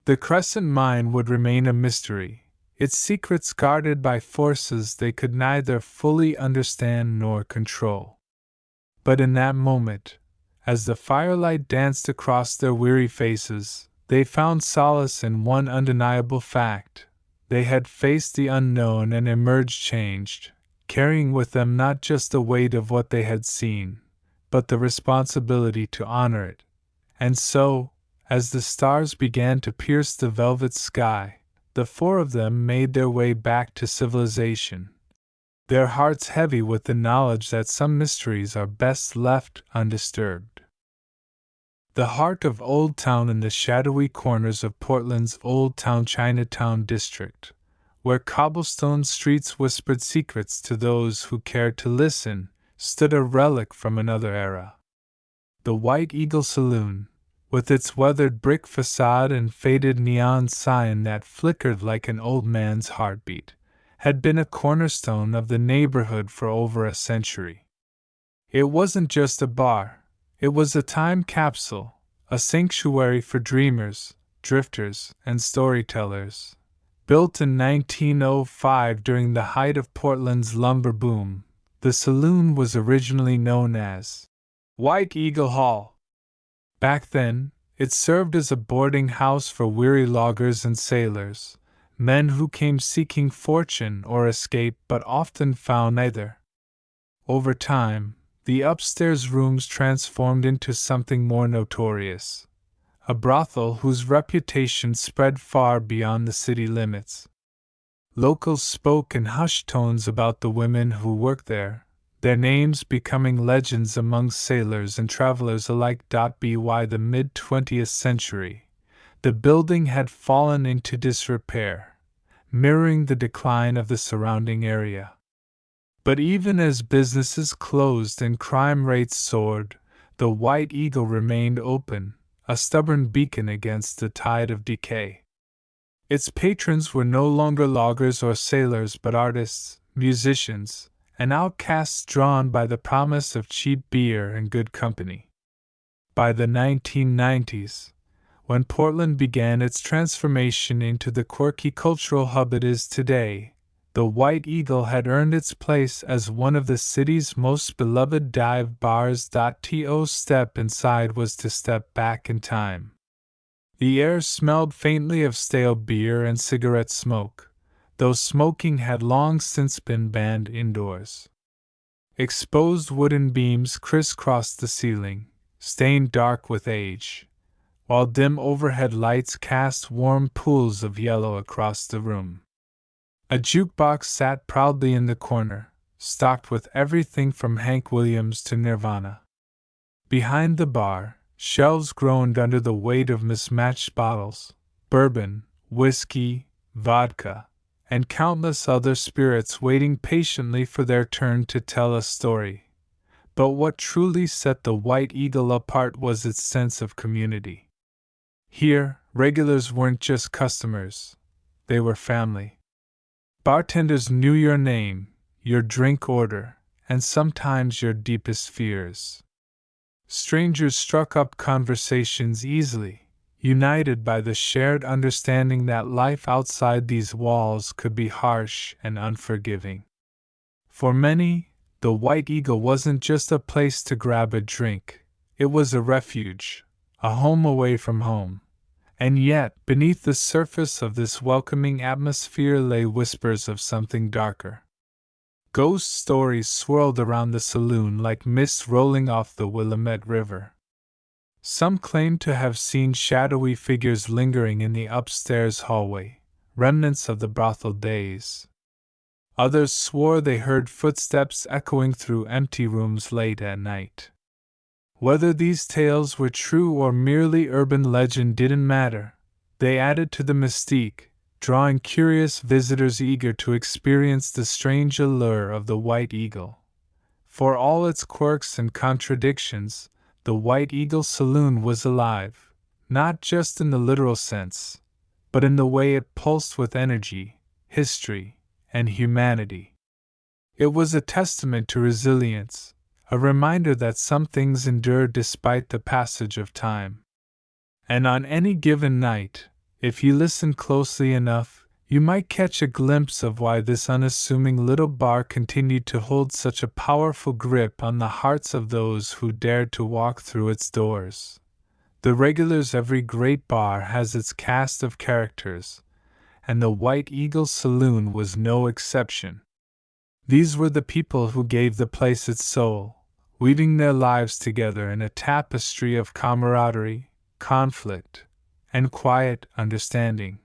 The Crescent Mine would remain a mystery, its secrets guarded by forces they could neither fully understand nor control. But in that moment, as the firelight danced across their weary faces, they found solace in one undeniable fact. They had faced the unknown and emerged changed, carrying with them not just the weight of what they had seen, but the responsibility to honor it. And so, as the stars began to pierce the velvet sky, the four of them made their way back to civilization, their hearts heavy with the knowledge that some mysteries are best left undisturbed. The heart of Old Town in the shadowy corners of Portland's Old Town Chinatown district, where cobblestone streets whispered secrets to those who cared to listen, stood a relic from another era. The White Eagle Saloon, with its weathered brick facade and faded neon sign that flickered like an old man's heartbeat, had been a cornerstone of the neighborhood for over a century. It wasn't just a bar, it was a time capsule, a sanctuary for dreamers, drifters, and storytellers. Built in 1905 during the height of Portland's lumber boom, the saloon was originally known as White Eagle Hall. Back then, it served as a boarding house for weary loggers and sailors, men who came seeking fortune or escape but often found neither. Over time, the upstairs rooms transformed into something more notorious, a brothel whose reputation spread far beyond the city limits. Locals spoke in hushed tones about the women who worked there, their names becoming legends among sailors and travelers alike. By the mid-20th century, the building had fallen into disrepair, mirroring the decline of the surrounding area. But even as businesses closed and crime rates soared, the White Eagle remained open, a stubborn beacon against the tide of decay. Its patrons were no longer loggers or sailors but artists, musicians, and outcasts drawn by the promise of cheap beer and good company. By the 1990s, when Portland began its transformation into the quirky cultural hub it is today, the White Eagle had earned its place as one of the city's most beloved dive bars. To step inside was to step back in time. The air smelled faintly of stale beer and cigarette smoke, though smoking had long since been banned indoors. Exposed wooden beams crisscrossed the ceiling, stained dark with age, while dim overhead lights cast warm pools of yellow across the room. A jukebox sat proudly in the corner, stocked with everything from Hank Williams to Nirvana. Behind the bar, shelves groaned under the weight of mismatched bottles, bourbon, whiskey, vodka, and countless other spirits waiting patiently for their turn to tell a story. But what truly set the White Eagle apart was its sense of community. Here, regulars weren't just customers, they were family. Bartenders knew your name, your drink order, and sometimes your deepest fears. Strangers struck up conversations easily, united by the shared understanding that life outside these walls could be harsh and unforgiving. For many, the White Eagle wasn't just a place to grab a drink, it was a refuge, a home away from home. And yet, beneath the surface of this welcoming atmosphere lay whispers of something darker. Ghost stories swirled around the saloon like mist rolling off the Willamette River. Some claimed to have seen shadowy figures lingering in the upstairs hallway, remnants of the brothel days. Others swore they heard footsteps echoing through empty rooms late at night. Whether these tales were true or merely urban legend didn't matter. They added to the mystique, drawing curious visitors eager to experience the strange allure of the White Eagle. For all its quirks and contradictions, the White Eagle Saloon was alive, not just in the literal sense, but in the way it pulsed with energy, history, and humanity. It was a testament to resilience, a reminder that some things endure despite the passage of time. And on any given night, if you listen closely enough, you might catch a glimpse of why this unassuming little bar continued to hold such a powerful grip on the hearts of those who dared to walk through its doors. The regulars, every great bar has its cast of characters, and the White Eagle Saloon was no exception. These were the people who gave the place its soul, weaving their lives together in a tapestry of camaraderie, conflict, and quiet understanding.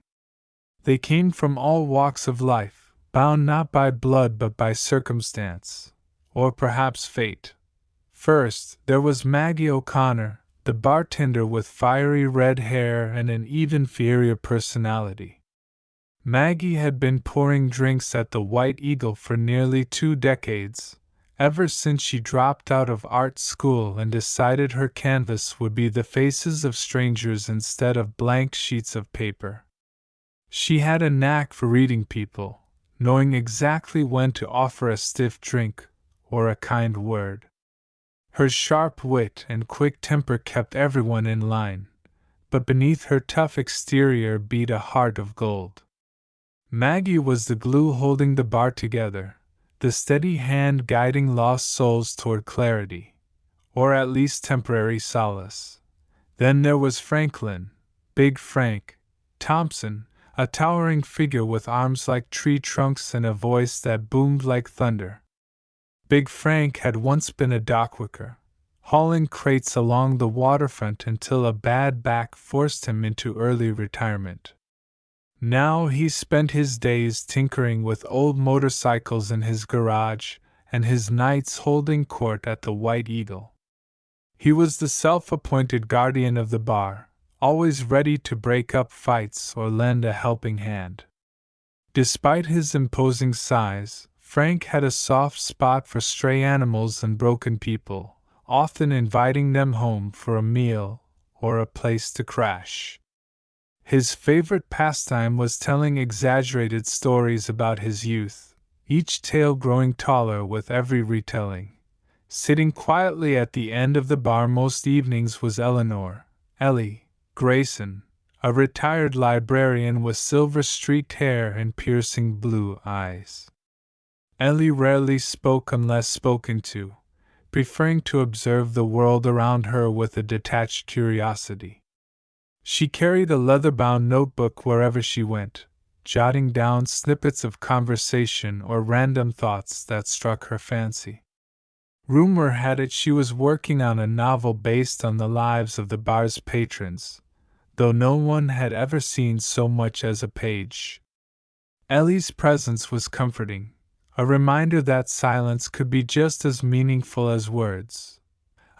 They came from all walks of life, bound not by blood but by circumstance, or perhaps fate. First, there was Maggie O'Connor, the bartender with fiery red hair and an even fierier personality. Maggie had been pouring drinks at the White Eagle for nearly 2 decades, ever since she dropped out of art school and decided her canvas would be the faces of strangers instead of blank sheets of paper. She had a knack for reading people, knowing exactly when to offer a stiff drink or a kind word. Her sharp wit and quick temper kept everyone in line, but beneath her tough exterior beat a heart of gold. Maggie was the glue holding the bar together, the steady hand guiding lost souls toward clarity, or at least temporary solace. Then there was Franklin, Big Frank Thompson, a towering figure with arms like tree trunks and a voice that boomed like thunder. Big Frank had once been a dockworker, hauling crates along the waterfront until a bad back forced him into early retirement. Now he spent his days tinkering with old motorcycles in his garage, and his nights holding court at the White Eagle. He was the self-appointed guardian of the bar, always ready to break up fights or lend a helping hand. Despite his imposing size, Frank had a soft spot for stray animals and broken people, often inviting them home for a meal or a place to crash. His favorite pastime was telling exaggerated stories about his youth, each tale growing taller with every retelling. Sitting quietly at the end of the bar most evenings was Ellie Grayson, a retired librarian with silver-streaked hair and piercing blue eyes. Ellie rarely spoke unless spoken to, preferring to observe the world around her with a detached curiosity. She carried a leather-bound notebook wherever she went, jotting down snippets of conversation or random thoughts that struck her fancy. Rumor had it she was working on a novel based on the lives of the bar's patrons, though no one had ever seen so much as a page. Ellie's presence was comforting, a reminder that silence could be just as meaningful as words.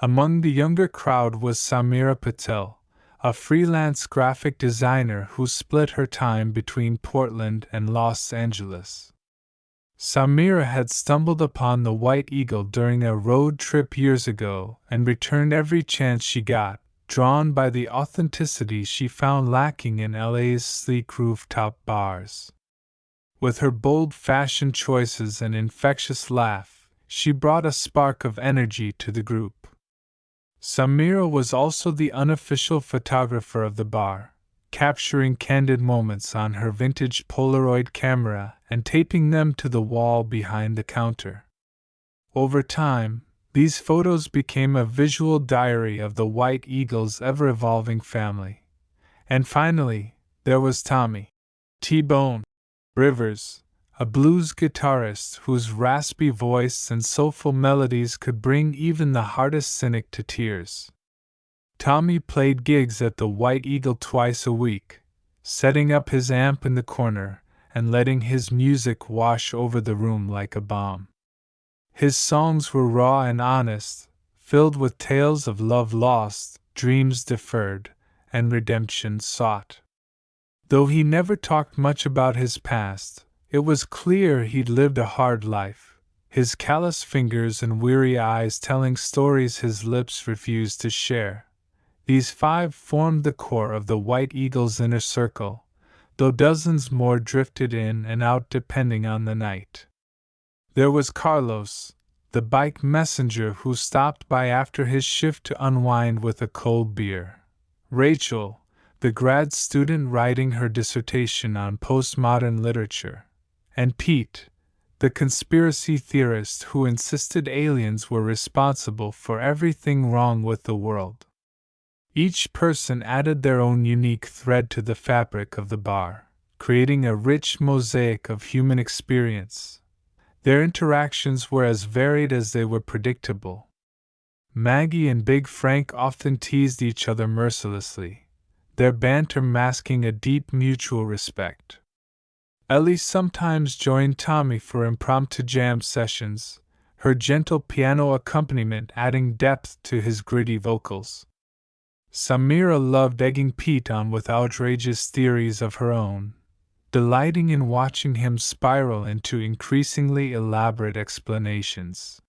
Among the younger crowd was Samira Patel, a freelance graphic designer who split her time between Portland and Los Angeles. Samira had stumbled upon the White Eagle during a road trip years ago and returned every chance she got, drawn by the authenticity she found lacking in LA's sleek rooftop bars. With her bold fashion choices and infectious laugh, she brought a spark of energy to the group. Samira was also the unofficial photographer of the bar, capturing candid moments on her vintage Polaroid camera and taping them to the wall behind the counter. Over time, these photos became a visual diary of the White Eagle's ever-evolving family. And finally, there was Tommy T-Bone Rivers, a blues guitarist whose raspy voice and soulful melodies could bring even the hardest cynic to tears. Tommy played gigs at the White Eagle twice a week, setting up his amp in the corner and letting his music wash over the room like a balm. His songs were raw and honest, filled with tales of love lost, dreams deferred, and redemption sought. Though he never talked much about his past, it was clear he'd lived a hard life, his callous fingers and weary eyes telling stories his lips refused to share. These five formed the core of the White Eagle's inner circle, though dozens more drifted in and out depending on the night. There was Carlos, the bike messenger who stopped by after his shift to unwind with a cold beer. Rachel, the grad student writing her dissertation on postmodern literature. And Pete, the conspiracy theorist who insisted aliens were responsible for everything wrong with the world. Each person added their own unique thread to the fabric of the bar, creating a rich mosaic of human experience. Their interactions were as varied as they were predictable. Maggie and Big Frank often teased each other mercilessly, their banter masking a deep mutual respect. Ellie sometimes joined Tommy for impromptu jam sessions, her gentle piano accompaniment adding depth to his gritty vocals. Samira loved egging Pete on with outrageous theories of her own, delighting in watching him spiral into increasingly elaborate explanations.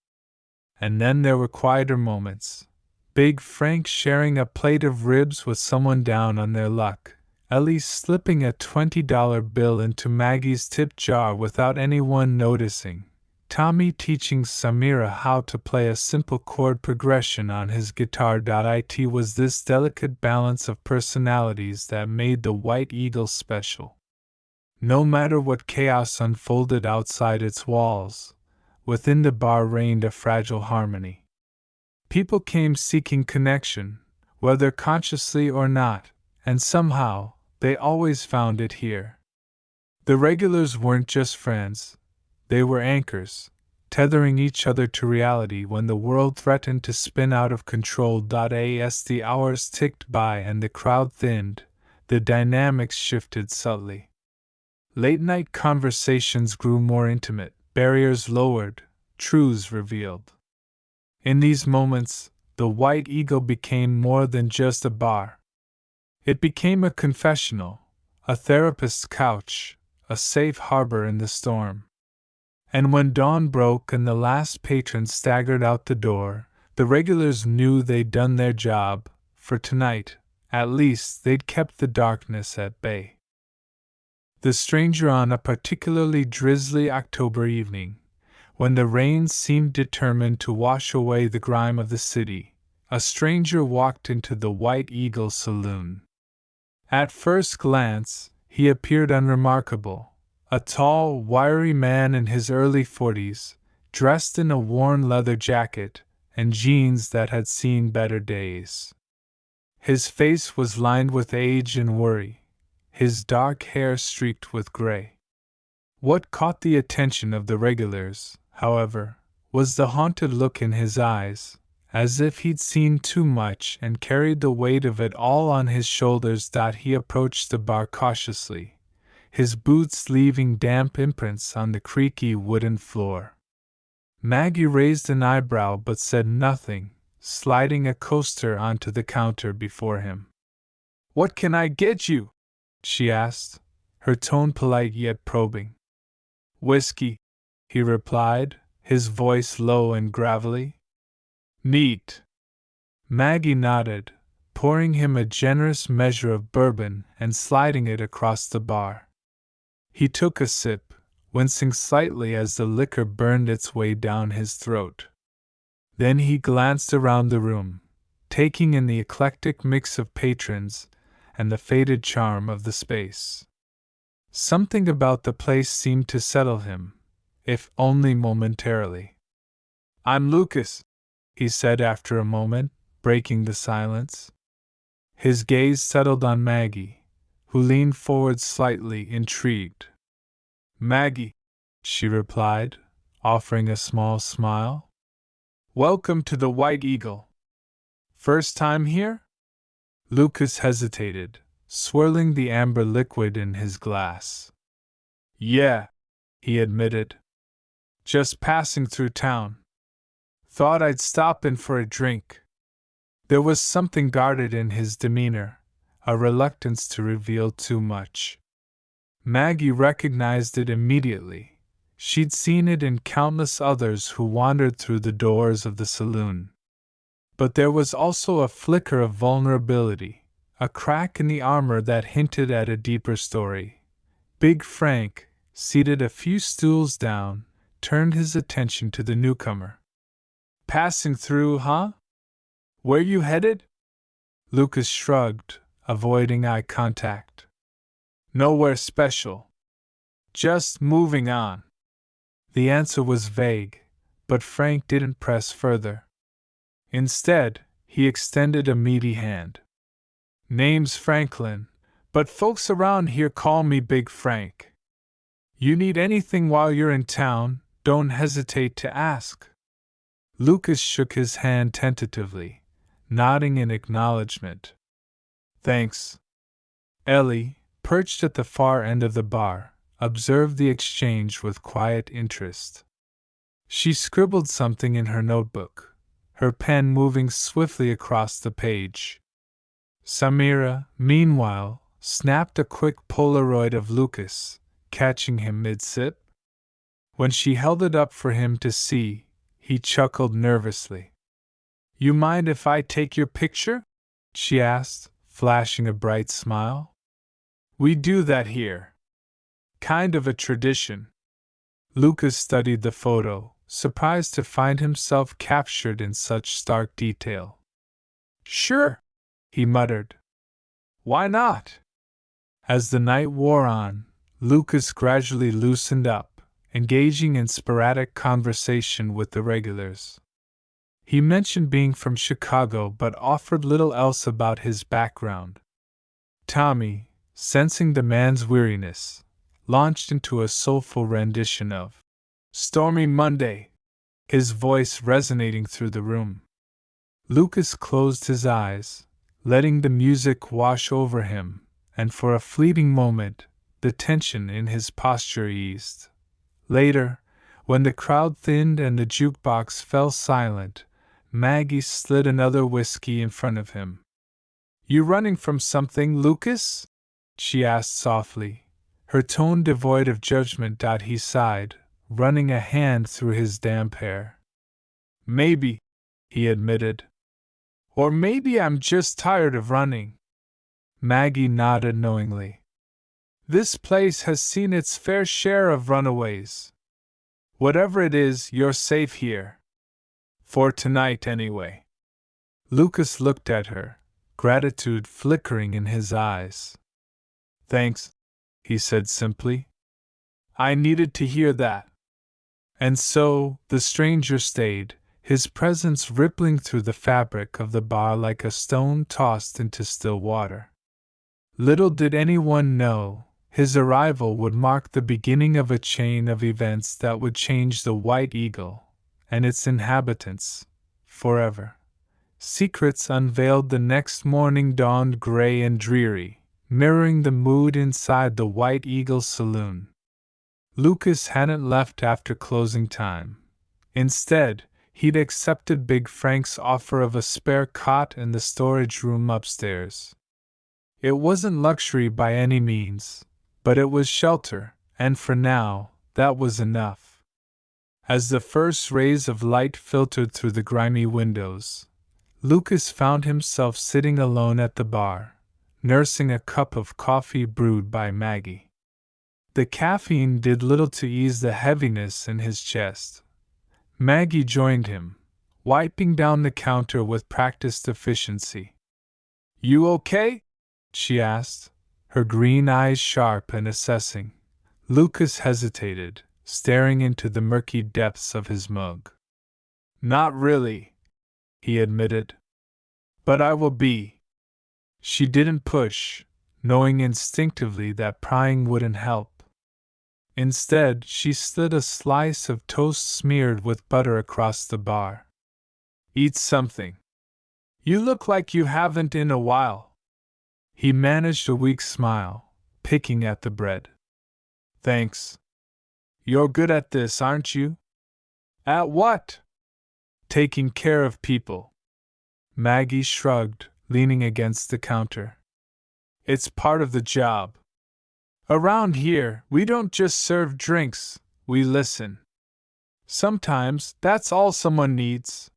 And then there were quieter moments. Big Frank sharing a plate of ribs with someone down on their luck, Ellie slipping a $20 bill into Maggie's tip jar without anyone noticing, Tommy teaching Samira how to play a simple chord progression on his guitar. It was this delicate balance of personalities that made the White Eagle special. No matter what chaos unfolded outside its walls, within the bar reigned a fragile harmony. People came seeking connection, whether consciously or not, and somehow, they always found it here. The regulars weren't just friends, they were anchors, tethering each other to reality when the world threatened to spin out of control. As the hours ticked by and the crowd thinned, the dynamics shifted subtly. Late-night conversations grew more intimate, barriers lowered, truths revealed. In these moments, the White Eagle became more than just a bar. It became a confessional, a therapist's couch, a safe harbor in the storm. And when dawn broke and the last patron staggered out the door, the regulars knew they'd done their job. For tonight, at least, they'd kept the darkness at bay. The stranger on a particularly drizzly October evening, when the rain seemed determined to wash away the grime of the city, a stranger walked into the White Eagle saloon. At first glance, he appeared unremarkable, a tall, wiry man in his early 40s, dressed in a worn leather jacket and jeans that had seen better days. His face was lined with age and worry, his dark hair streaked with gray. What caught the attention of the regulars, however, was the haunted look in his eyes, as if he'd seen too much and carried the weight of it all on his shoulders. He approached the bar cautiously, his boots leaving damp imprints on the creaky wooden floor. Maggie raised an eyebrow but said nothing, sliding a coaster onto the counter before him. "What can I get you?" she asked, her tone polite yet probing. "Whiskey," he replied, his voice low and gravelly. "Neat." Maggie nodded, pouring him a generous measure of bourbon and sliding it across the bar. He took a sip, wincing slightly as the liquor burned its way down his throat. Then he glanced around the room, taking in the eclectic mix of patrons and the faded charm of the space. Something about the place seemed to settle him, if only momentarily. "I'm Lucas," he said after a moment, breaking the silence. His gaze settled on Maggie, who leaned forward slightly intrigued. "Maggie," she replied, offering a small smile. "Welcome to the White Eagle. First time here?" Lucas hesitated, swirling the amber liquid in his glass. Yeah, he admitted. Just passing through town. Thought I'd stop in for a drink. There was something guarded in his demeanor, a reluctance to reveal too much. Maggie recognized it immediately. She'd seen it in countless others who wandered through the doors of the saloon. But there was also a flicker of vulnerability, a crack in the armor that hinted at a deeper story. Big Frank, seated a few stools down, turned his attention to the newcomer. Passing through, huh? Where you headed? Lucas shrugged, avoiding eye contact. Nowhere special. Just moving on. The answer was vague, but Frank didn't press further. Instead, he extended a meaty hand. Name's Franklin, but folks around here call me Big Frank. You need anything while you're in town, don't hesitate to ask. Lucas shook his hand tentatively, nodding in acknowledgement. Thanks. Ellie, perched at the far end of the bar, observed the exchange with quiet interest. She scribbled something in her notebook, her pen moving swiftly across the page. Samira, meanwhile, snapped a quick Polaroid of Lucas, catching him mid-sip. When she held it up for him to see, he chuckled nervously. You mind if I take your picture? She asked, flashing a bright smile. We do that here. Kind of a tradition. Lucas studied the photo, surprised to find himself captured in such stark detail. Sure, he muttered. Why not? As the night wore on, Lucas gradually loosened up, engaging in sporadic conversation with the regulars. He mentioned being from Chicago but offered little else about his background. Tommy, sensing the man's weariness, launched into a soulful rendition of Stormy Monday, his voice resonating through the room. Lucas closed his eyes, letting the music wash over him, and for a fleeting moment, the tension in his posture eased. Later, when the crowd thinned and the jukebox fell silent, Maggie slid another whiskey in front of him. You running from something, Lucas? She asked softly, her tone devoid of judgment. He sighed, running a hand through his damp hair. Maybe, he admitted. Or maybe I'm just tired of running. Maggie nodded knowingly. This place has seen its fair share of runaways. Whatever it is, you're safe here. For tonight, anyway. Lucas looked at her, gratitude flickering in his eyes. Thanks, he said simply. I needed to hear that. And so, the stranger stayed, his presence rippling through the fabric of the bar like a stone tossed into still water. Little did anyone know, his arrival would mark the beginning of a chain of events that would change the White Eagle and its inhabitants forever. Secrets unveiled the next morning dawned gray and dreary, mirroring the mood inside the White Eagle saloon. Lucas hadn't left after closing time. Instead, he'd accepted Big Frank's offer of a spare cot in the storage room upstairs. It wasn't luxury by any means, but it was shelter, and for now, that was enough. As the first rays of light filtered through the grimy windows, Lucas found himself sitting alone at the bar, nursing a cup of coffee brewed by Maggie. The caffeine did little to ease the heaviness in his chest. Maggie joined him, wiping down the counter with practiced efficiency. You okay? She asked, her green eyes sharp and assessing. Lucas hesitated, staring into the murky depths of his mug. Not really, he admitted. But I will be. She didn't push, knowing instinctively that prying wouldn't help. Instead, she slid a slice of toast smeared with butter across the bar. Eat something. You look like you haven't in a while. He managed a weak smile, picking at the bread. Thanks. You're good at this, aren't you? At what? Taking care of people. Maggie shrugged, leaning against the counter. It's part of the job. Around here, we don't just serve drinks, we listen. Sometimes that's all someone needs.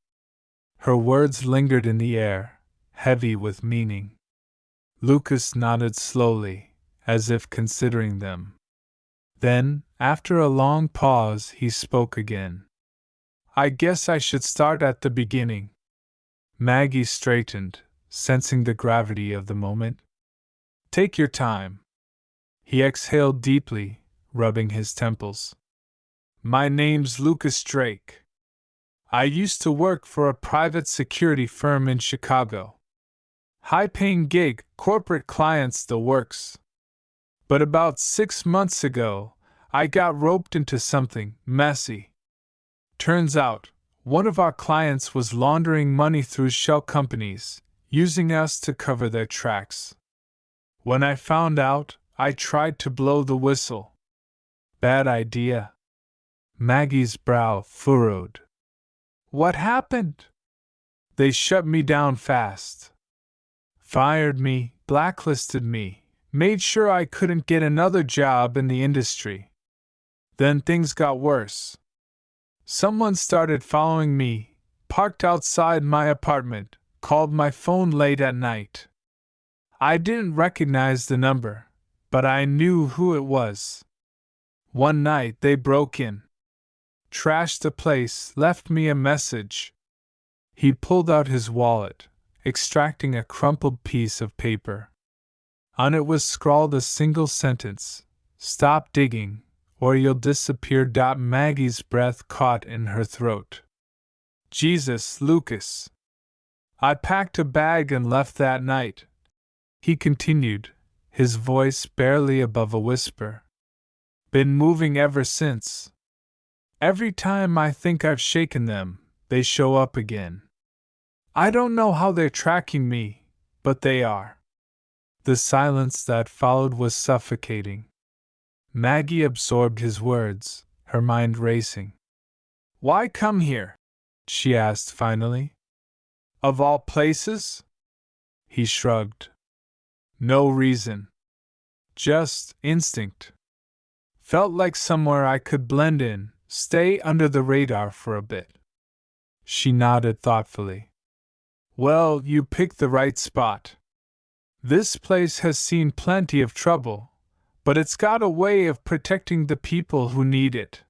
Her words lingered in the air, heavy with meaning. Lucas nodded slowly, as if considering them. Then, after a long pause, he spoke again. I guess I should start at the beginning. Maggie straightened, sensing the gravity of the moment. Take your time. He exhaled deeply, rubbing his temples. My name's Lucas Drake. I used to work for a private security firm in Chicago. High-paying gig, corporate clients, the works. But about 6 months ago, I got roped into something messy. Turns out, one of our clients was laundering money through shell companies, using us to cover their tracks. When I found out, I tried to blow the whistle. Bad idea. Maggie's brow furrowed. What happened? They shut me down fast. Fired me, blacklisted me, made sure I couldn't get another job in the industry. Then things got worse. Someone started following me, parked outside my apartment, called my phone late at night. I didn't recognize the number, but I knew who it was. One night they broke in. Trashed the place, left me a message. He pulled out his wallet, extracting a crumpled piece of paper. On it was scrawled a single sentence: Stop digging, or you'll disappear. Maggie's breath caught in her throat. Jesus, Lucas. I packed a bag and left that night. He continued, his voice barely above a whisper. Been moving ever since. Every time I think I've shaken them, they show up again. I don't know how they're tracking me, but they are. The silence that followed was suffocating. Maggie absorbed his words, her mind racing. Why come here? She asked finally. Of all places? He shrugged. No reason. Just instinct. Felt like somewhere I could blend in, stay under the radar for a bit. She nodded thoughtfully. Well, you picked the right spot. This place has seen plenty of trouble, but it's got a way of protecting the people who need it.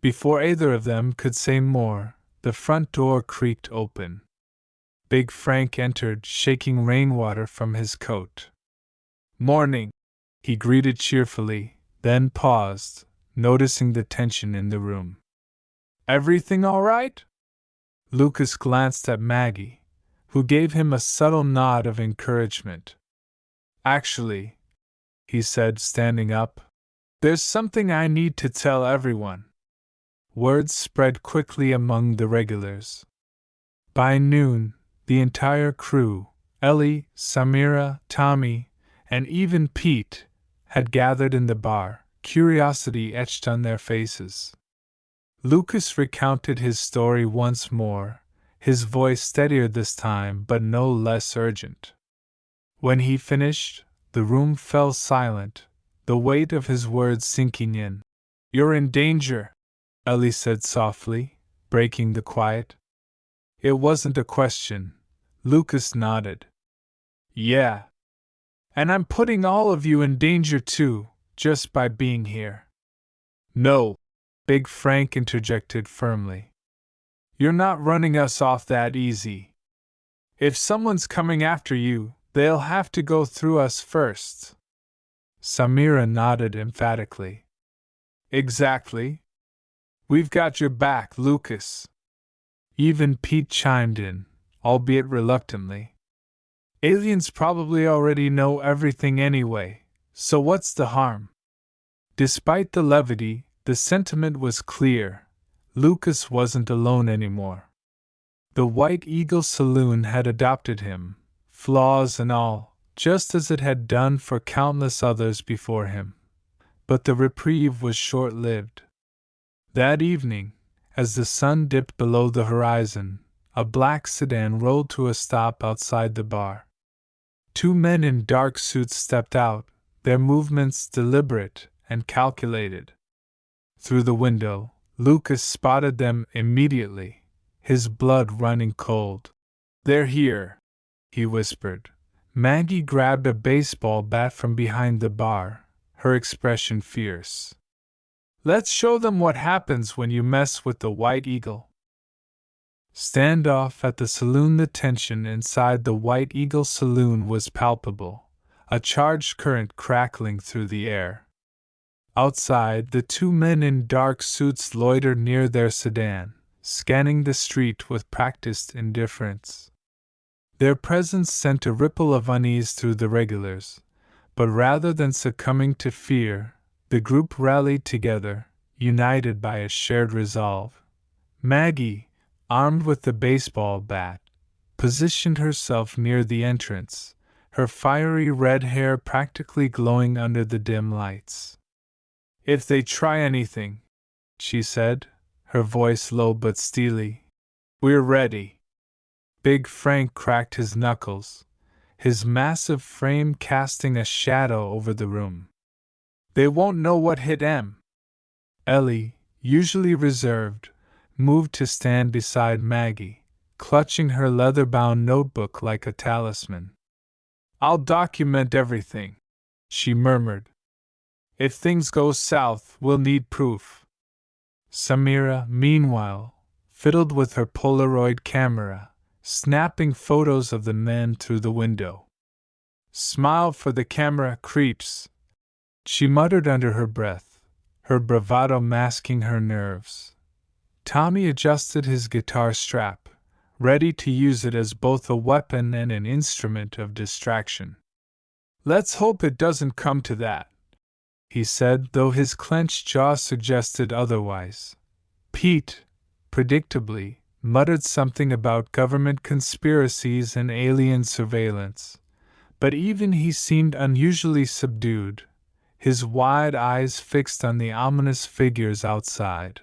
Before either of them could say more, the front door creaked open. Big Frank entered, shaking rainwater from his coat. Morning, he greeted cheerfully, then paused, noticing the tension in the room. Everything all right? Lucas glanced at Maggie, who gave him a subtle nod of encouragement. Actually, he said, standing up, there's something I need to tell everyone. Words spread quickly among the regulars. By noon, the entire crew, Ellie, Samira, Tommy, and even Pete, had gathered in the bar, curiosity etched on their faces. Lucas recounted his story once more, his voice steadier this time but no less urgent. When he finished, the room fell silent, the weight of his words sinking in. You're in danger, Ellie said softly, breaking the quiet. It wasn't a question. Lucas nodded. Yeah. And I'm putting all of you in danger too, just by being here. No, Big Frank interjected firmly. You're not running us off that easy. If someone's coming after you, they'll have to go through us first. Samira nodded emphatically. Exactly. We've got your back, Lucas. Even Pete chimed in, albeit reluctantly. Aliens probably already know everything anyway, so what's the harm? Despite the levity, the sentiment was clear. Lucas wasn't alone anymore. The White Eagle Saloon had adopted him, flaws and all, just as it had done for countless others before him. But the reprieve was short-lived. That evening, as the sun dipped below the horizon, a black sedan rolled to a stop outside the bar. Two men in dark suits stepped out, their movements deliberate and calculated. Through the window, Lucas spotted them immediately, his blood running cold. "They're here," he whispered. Maggie grabbed a baseball bat from behind the bar, her expression fierce. "Let's show them what happens when you mess with the White Eagle." Standoff at the saloon. The tension inside the White Eagle saloon was palpable, a charged current crackling through the air. Outside, the two men in dark suits loitered near their sedan, scanning the street with practiced indifference. Their presence sent a ripple of unease through the regulars, but rather than succumbing to fear, the group rallied together, united by a shared resolve. Maggie, armed with the baseball bat, positioned herself near the entrance, her fiery red hair practically glowing under the dim lights. "If they try anything," she said, her voice low but steely, "we're ready." Big Frank cracked his knuckles, his massive frame casting a shadow over the room. "They won't know what hit 'em." Ellie, usually reserved, moved to stand beside Maggie, clutching her leather-bound notebook like a talisman. "I'll document everything," she murmured. "If things go south, we'll need proof." Samira, meanwhile, fiddled with her Polaroid camera, snapping photos of the men through the window. "Smile for the camera, creeps," she muttered under her breath, her bravado masking her nerves. Tommy adjusted his guitar strap, ready to use it as both a weapon and an instrument of distraction. "Let's hope it doesn't come to that," he said, though his clenched jaw suggested otherwise. Pete, predictably, muttered something about government conspiracies and alien surveillance, but even he seemed unusually subdued, his wide eyes fixed on the ominous figures outside.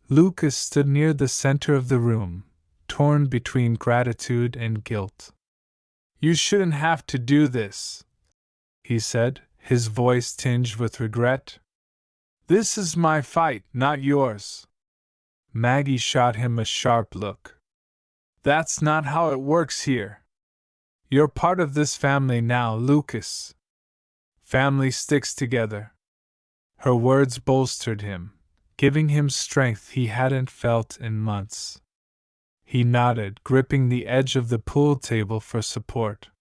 Lucas stood near the center of the room, torn between gratitude and guilt. "You shouldn't have to do this," he said, his voice tinged with regret. "This is my fight, not yours." Maggie shot him a sharp look. "That's not how it works here. You're part of this family now, Lucas. Family sticks together." Her words bolstered him, giving him strength he hadn't felt in months. He nodded, gripping the edge of the pool table for support.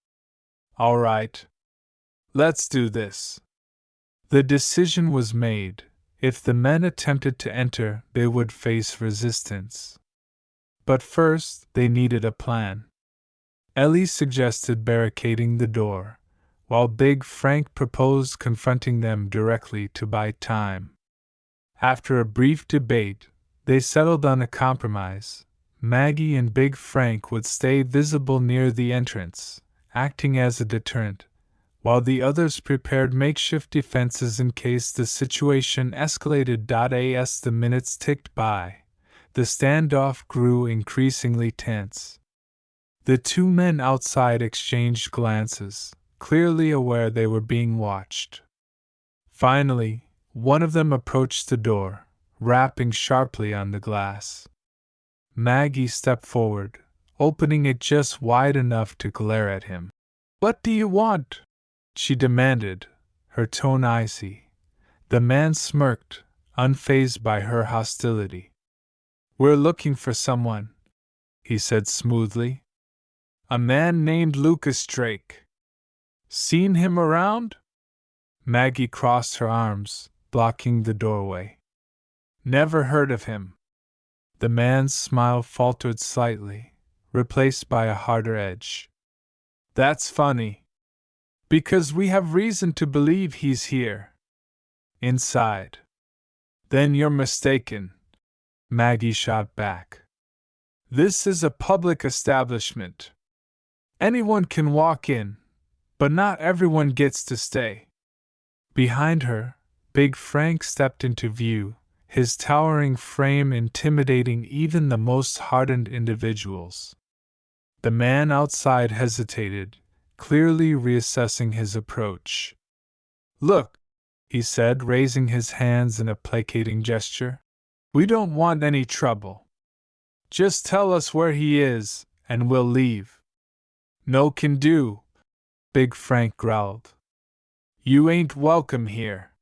"All right. Let's do this." The decision was made. If the men attempted to enter, they would face resistance. But first, they needed a plan. Ellie suggested barricading the door, while Big Frank proposed confronting them directly to buy time. After a brief debate, they settled on a compromise. Maggie and Big Frank would stay visible near the entrance, acting as a deterrent, while the others prepared makeshift defenses in case the situation escalated. As the minutes ticked by, the standoff grew increasingly tense. The two men outside exchanged glances, clearly aware they were being watched. Finally, one of them approached the door, rapping sharply on the glass. Maggie stepped forward, opening it just wide enough to glare at him. "What do you want?" she demanded, her tone icy. The man smirked, unfazed by her hostility. "We're looking for someone," he said smoothly. "A man named Lucas Drake. Seen him around?" Maggie crossed her arms, blocking the doorway. "Never heard of him." The man's smile faltered slightly, replaced by a harder edge. "That's funny. Because we have reason to believe he's here. Inside." "Then you're mistaken," Maggie shot back. "This is a public establishment. Anyone can walk in, But not everyone gets to stay. Behind her, Big Frank stepped into view, his towering frame intimidating even the most hardened individuals. The man outside hesitated, clearly reassessing his approach. "Look," he said, raising his hands in a placating gesture. "We don't want any trouble. Just tell us where he is, and we'll leave." "No can do," Big Frank growled. "You ain't welcome here."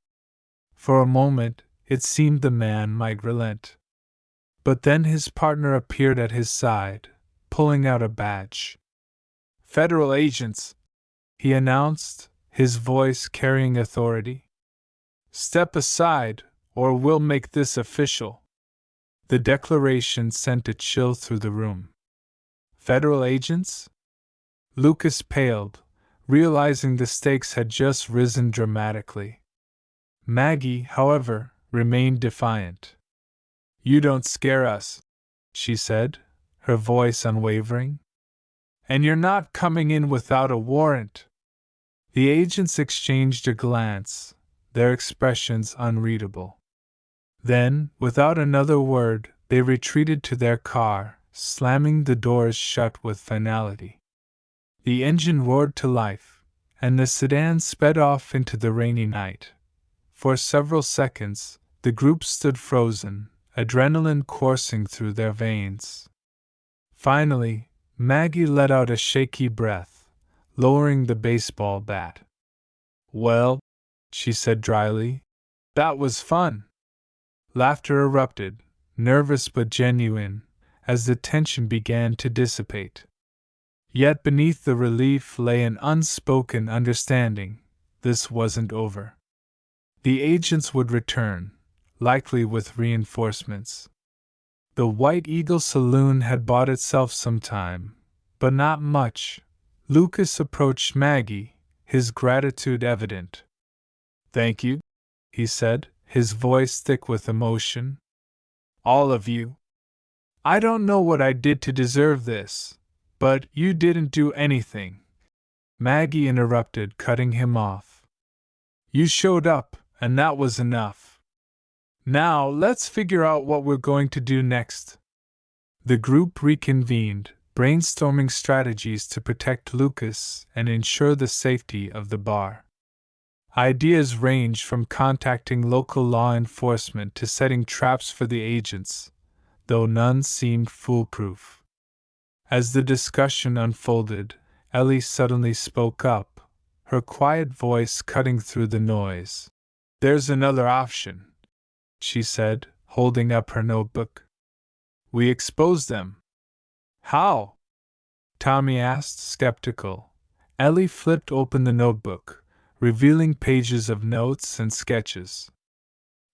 For a moment, it seemed the man might relent. But then his partner appeared at his side, pulling out a badge. "Federal agents," he announced, his voice carrying authority. "Step aside, or we'll make this official." The declaration sent a chill through the room. Federal agents? Lucas paled, realizing the stakes had just risen dramatically. Maggie, however, remained defiant. "You don't scare us," she said, her voice unwavering. "And you're not coming in without a warrant." The agents exchanged a glance, their expressions unreadable. Then, without another word, they retreated to their car, slamming the doors shut with finality. The engine roared to life, and the sedan sped off into the rainy night. For several seconds, the group stood frozen, adrenaline coursing through their veins. Finally, Maggie let out a shaky breath, lowering the baseball bat. "Well," she said dryly, "that was fun." Laughter erupted, nervous but genuine, as the tension began to dissipate. Yet beneath the relief lay an unspoken understanding: this wasn't over. The agents would return, likely with reinforcements. The White Eagle Saloon had bought itself some time, but not much. Lucas approached Maggie, his gratitude evident. "Thank you," he said, his voice thick with emotion. "All of you. I don't know what I did to deserve this, but you didn't do anything," Maggie interrupted, cutting him off. "You showed up, and that was enough. Now let's figure out what we're going to do next." The group reconvened, brainstorming strategies to protect Lucas and ensure the safety of the bar. Ideas ranged from contacting local law enforcement to setting traps for the agents, though none seemed foolproof. As the discussion unfolded, Ellie suddenly spoke up, her quiet voice cutting through the noise. "There's another option," she said, holding up her notebook. "We expose them." "How?" Tommy asked, skeptical. Ellie flipped open the notebook, revealing pages of notes and sketches.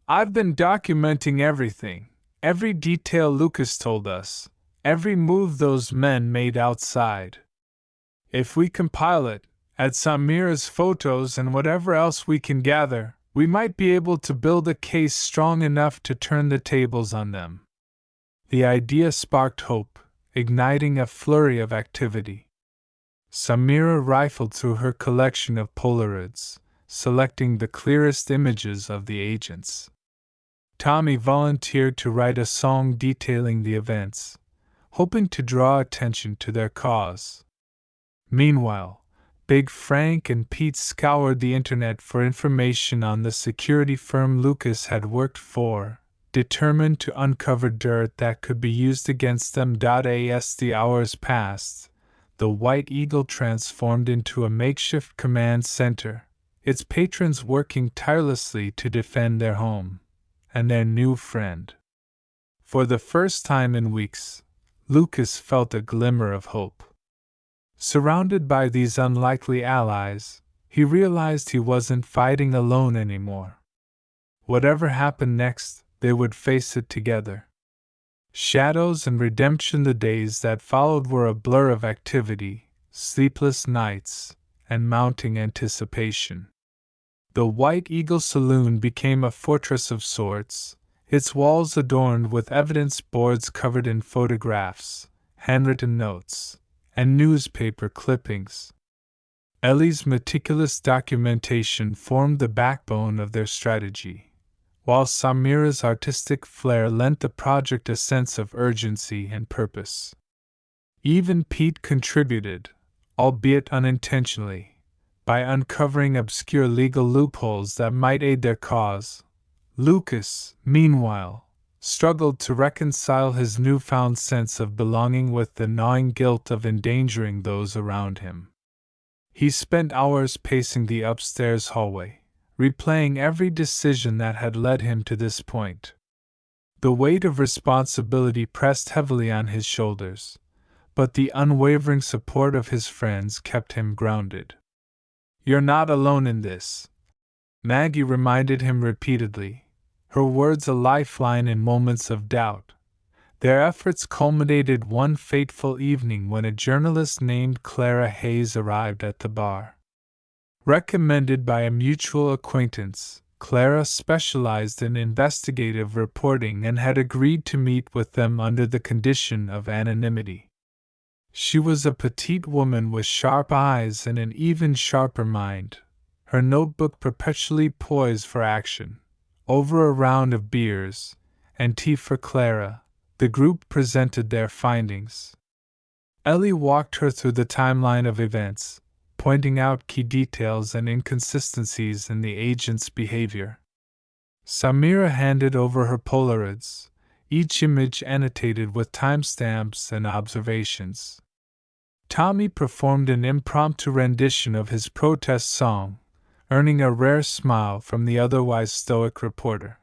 "I've been documenting everything, every detail Lucas told us, every move those men made outside. If we compile it, add Samira's photos and whatever else we can gather, we might be able to build a case strong enough to turn the tables on them." The idea sparked hope, igniting a flurry of activity. Samira rifled through her collection of Polaroids, selecting the clearest images of the agents. Tommy volunteered to write a song detailing the events, hoping to draw attention to their cause. Meanwhile, Big Frank and Pete scoured the internet for information on the security firm Lucas had worked for, determined to uncover dirt that could be used against them. As the hours passed, the White Eagle transformed into a makeshift command center, its patrons working tirelessly to defend their home and their new friend. For the first time in weeks, Lucas felt a glimmer of hope. Surrounded by these unlikely allies, he realized he wasn't fighting alone anymore. Whatever happened next, they would face it together. Shadows and redemption. The days that followed were a blur of activity, sleepless nights, and mounting anticipation. The White Eagle Saloon became a fortress of sorts, its walls adorned with evidence boards covered in photographs, handwritten notes, and newspaper clippings. Ellie's meticulous documentation formed the backbone of their strategy, while Samira's artistic flair lent the project a sense of urgency and purpose. Even Pete contributed, albeit unintentionally, by uncovering obscure legal loopholes that might aid their cause. Lucas, meanwhile, struggled to reconcile his newfound sense of belonging with the gnawing guilt of endangering those around him. He spent hours pacing the upstairs hallway, replaying every decision that had led him to this point. The weight of responsibility pressed heavily on his shoulders, but the unwavering support of his friends kept him grounded. "You're not alone in this," Maggie reminded him repeatedly, her words a lifeline in moments of doubt. Their efforts culminated one fateful evening when a journalist named Clara Hayes arrived at the bar. Recommended by a mutual acquaintance, Clara specialized in investigative reporting and had agreed to meet with them under the condition of anonymity. She was a petite woman with sharp eyes and an even sharper mind, her notebook perpetually poised for action. Over a round of beers, and tea for Clara, the group presented their findings. Ellie walked her through the timeline of events, pointing out key details and inconsistencies in the agent's behavior. Samira handed over her Polaroids, each image annotated with timestamps and observations. Tommy performed an impromptu rendition of his protest song, earning a rare smile from the otherwise stoic reporter.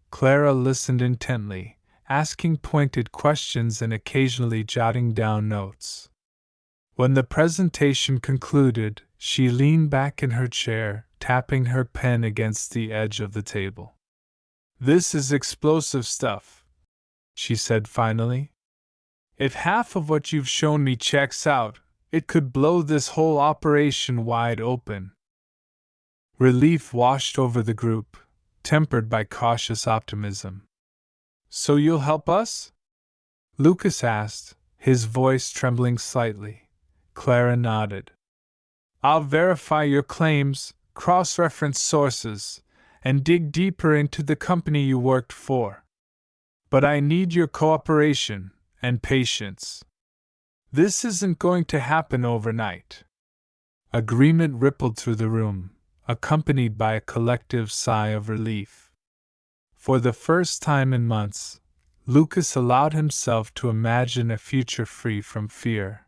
Clara listened intently, asking pointed questions and occasionally jotting down notes. When the presentation concluded, she leaned back in her chair, tapping her pen against the edge of the table. "This is explosive stuff," she said finally. "If half of what you've shown me checks out, it could blow this whole operation wide open." Relief washed over the group, tempered by cautious optimism. "So you'll help us?" Lucas asked, his voice trembling slightly. Clara nodded. "I'll verify your claims, cross-reference sources, and dig deeper into the company you worked for. But I need your cooperation and patience. This isn't going to happen overnight." Agreement rippled through the room, accompanied by a collective sigh of relief. For the first time in months, Lucas allowed himself to imagine a future free from fear.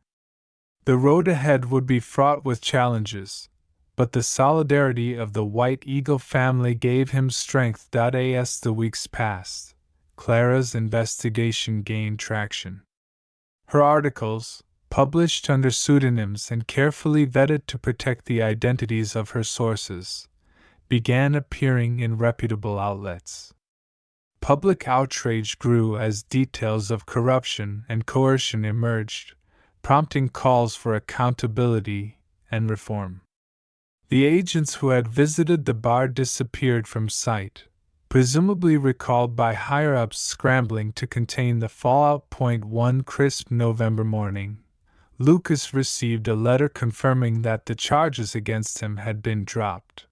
The road ahead would be fraught with challenges, but the solidarity of the White Eagle family gave him strength. As the weeks passed, Clara's investigation gained traction. Her articles, published under pseudonyms and carefully vetted to protect the identities of her sources, began appearing in reputable outlets. Public outrage grew as details of corruption and coercion emerged, prompting calls for accountability and reform. The agents who had visited the bar disappeared from sight, presumably recalled by higher-ups scrambling to contain the fallout. One crisp November morning, Lucas received a letter confirming that the charges against him had been dropped.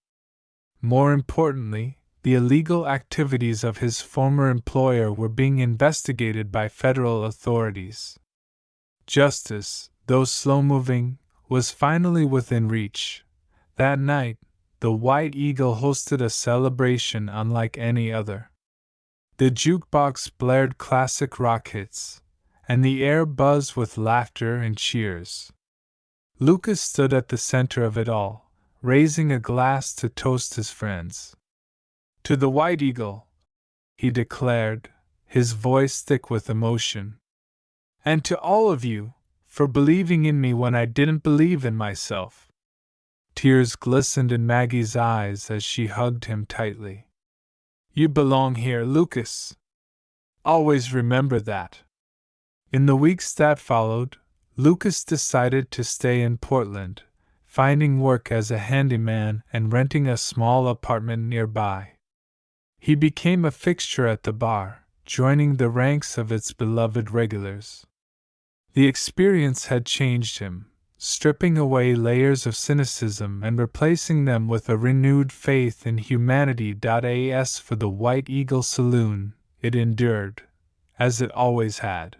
More importantly, the illegal activities of his former employer were being investigated by federal authorities. Justice, though slow-moving, was finally within reach. That night, the White Eagle hosted a celebration unlike any other. The jukebox blared classic rock hits, and the air buzzed with laughter and cheers. Lucas stood at the center of it all, raising a glass to toast his friends. "To the White Eagle," he declared, his voice thick with emotion. "And to all of you, for believing in me when I didn't believe in myself." Tears glistened in Maggie's eyes as she hugged him tightly. "You belong here, Lucas. Always remember that." In the weeks that followed, Lucas decided to stay in Portland, finding work as a handyman and renting a small apartment nearby. He became a fixture at the bar, joining the ranks of its beloved regulars. The experience had changed him, stripping away layers of cynicism and replacing them with a renewed faith in humanity. As for the White Eagle Saloon, it endured, as it always had.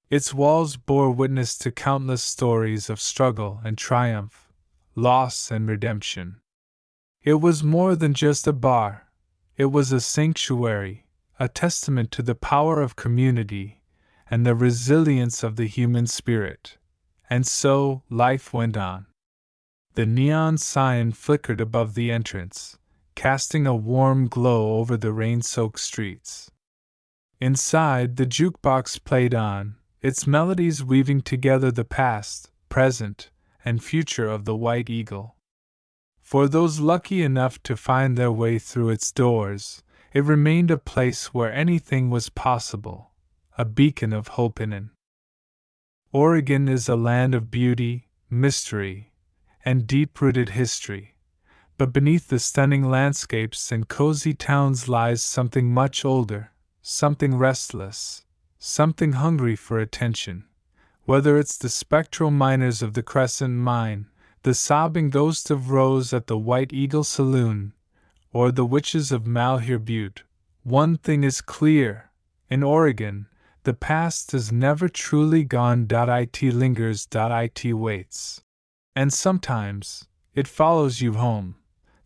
Its walls bore witness to countless stories of struggle and triumph, loss and redemption. It was more than just a bar, it was a sanctuary, a testament to the power of community and the resilience of the human spirit. And so, life went on. The neon sign flickered above the entrance, casting a warm glow over the rain-soaked streets. Inside, the jukebox played on, its melodies weaving together the past, present, and future of the White Eagle. For those lucky enough to find their way through its doors, it remained a place where anything was possible, a beacon of hope in an. Oregon is a land of beauty, mystery, and deep-rooted history, but beneath the stunning landscapes and cozy towns lies something much older, something restless, something hungry for attention. Whether it's the spectral miners of the Crescent Mine, the sobbing ghost of Rose at the White Eagle Saloon, or the witches of Malheur Butte, one thing is clear: in Oregon, the past is never truly gone. It lingers. It waits. And sometimes, it follows you home.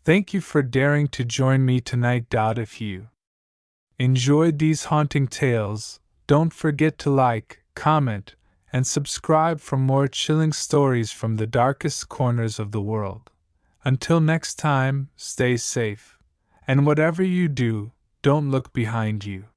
Thank you for daring to join me tonight. If you enjoyed these haunting tales, don't forget to like, comment, and subscribe for more chilling stories from the darkest corners of the world. Until next time, stay safe. And whatever you do, don't look behind you.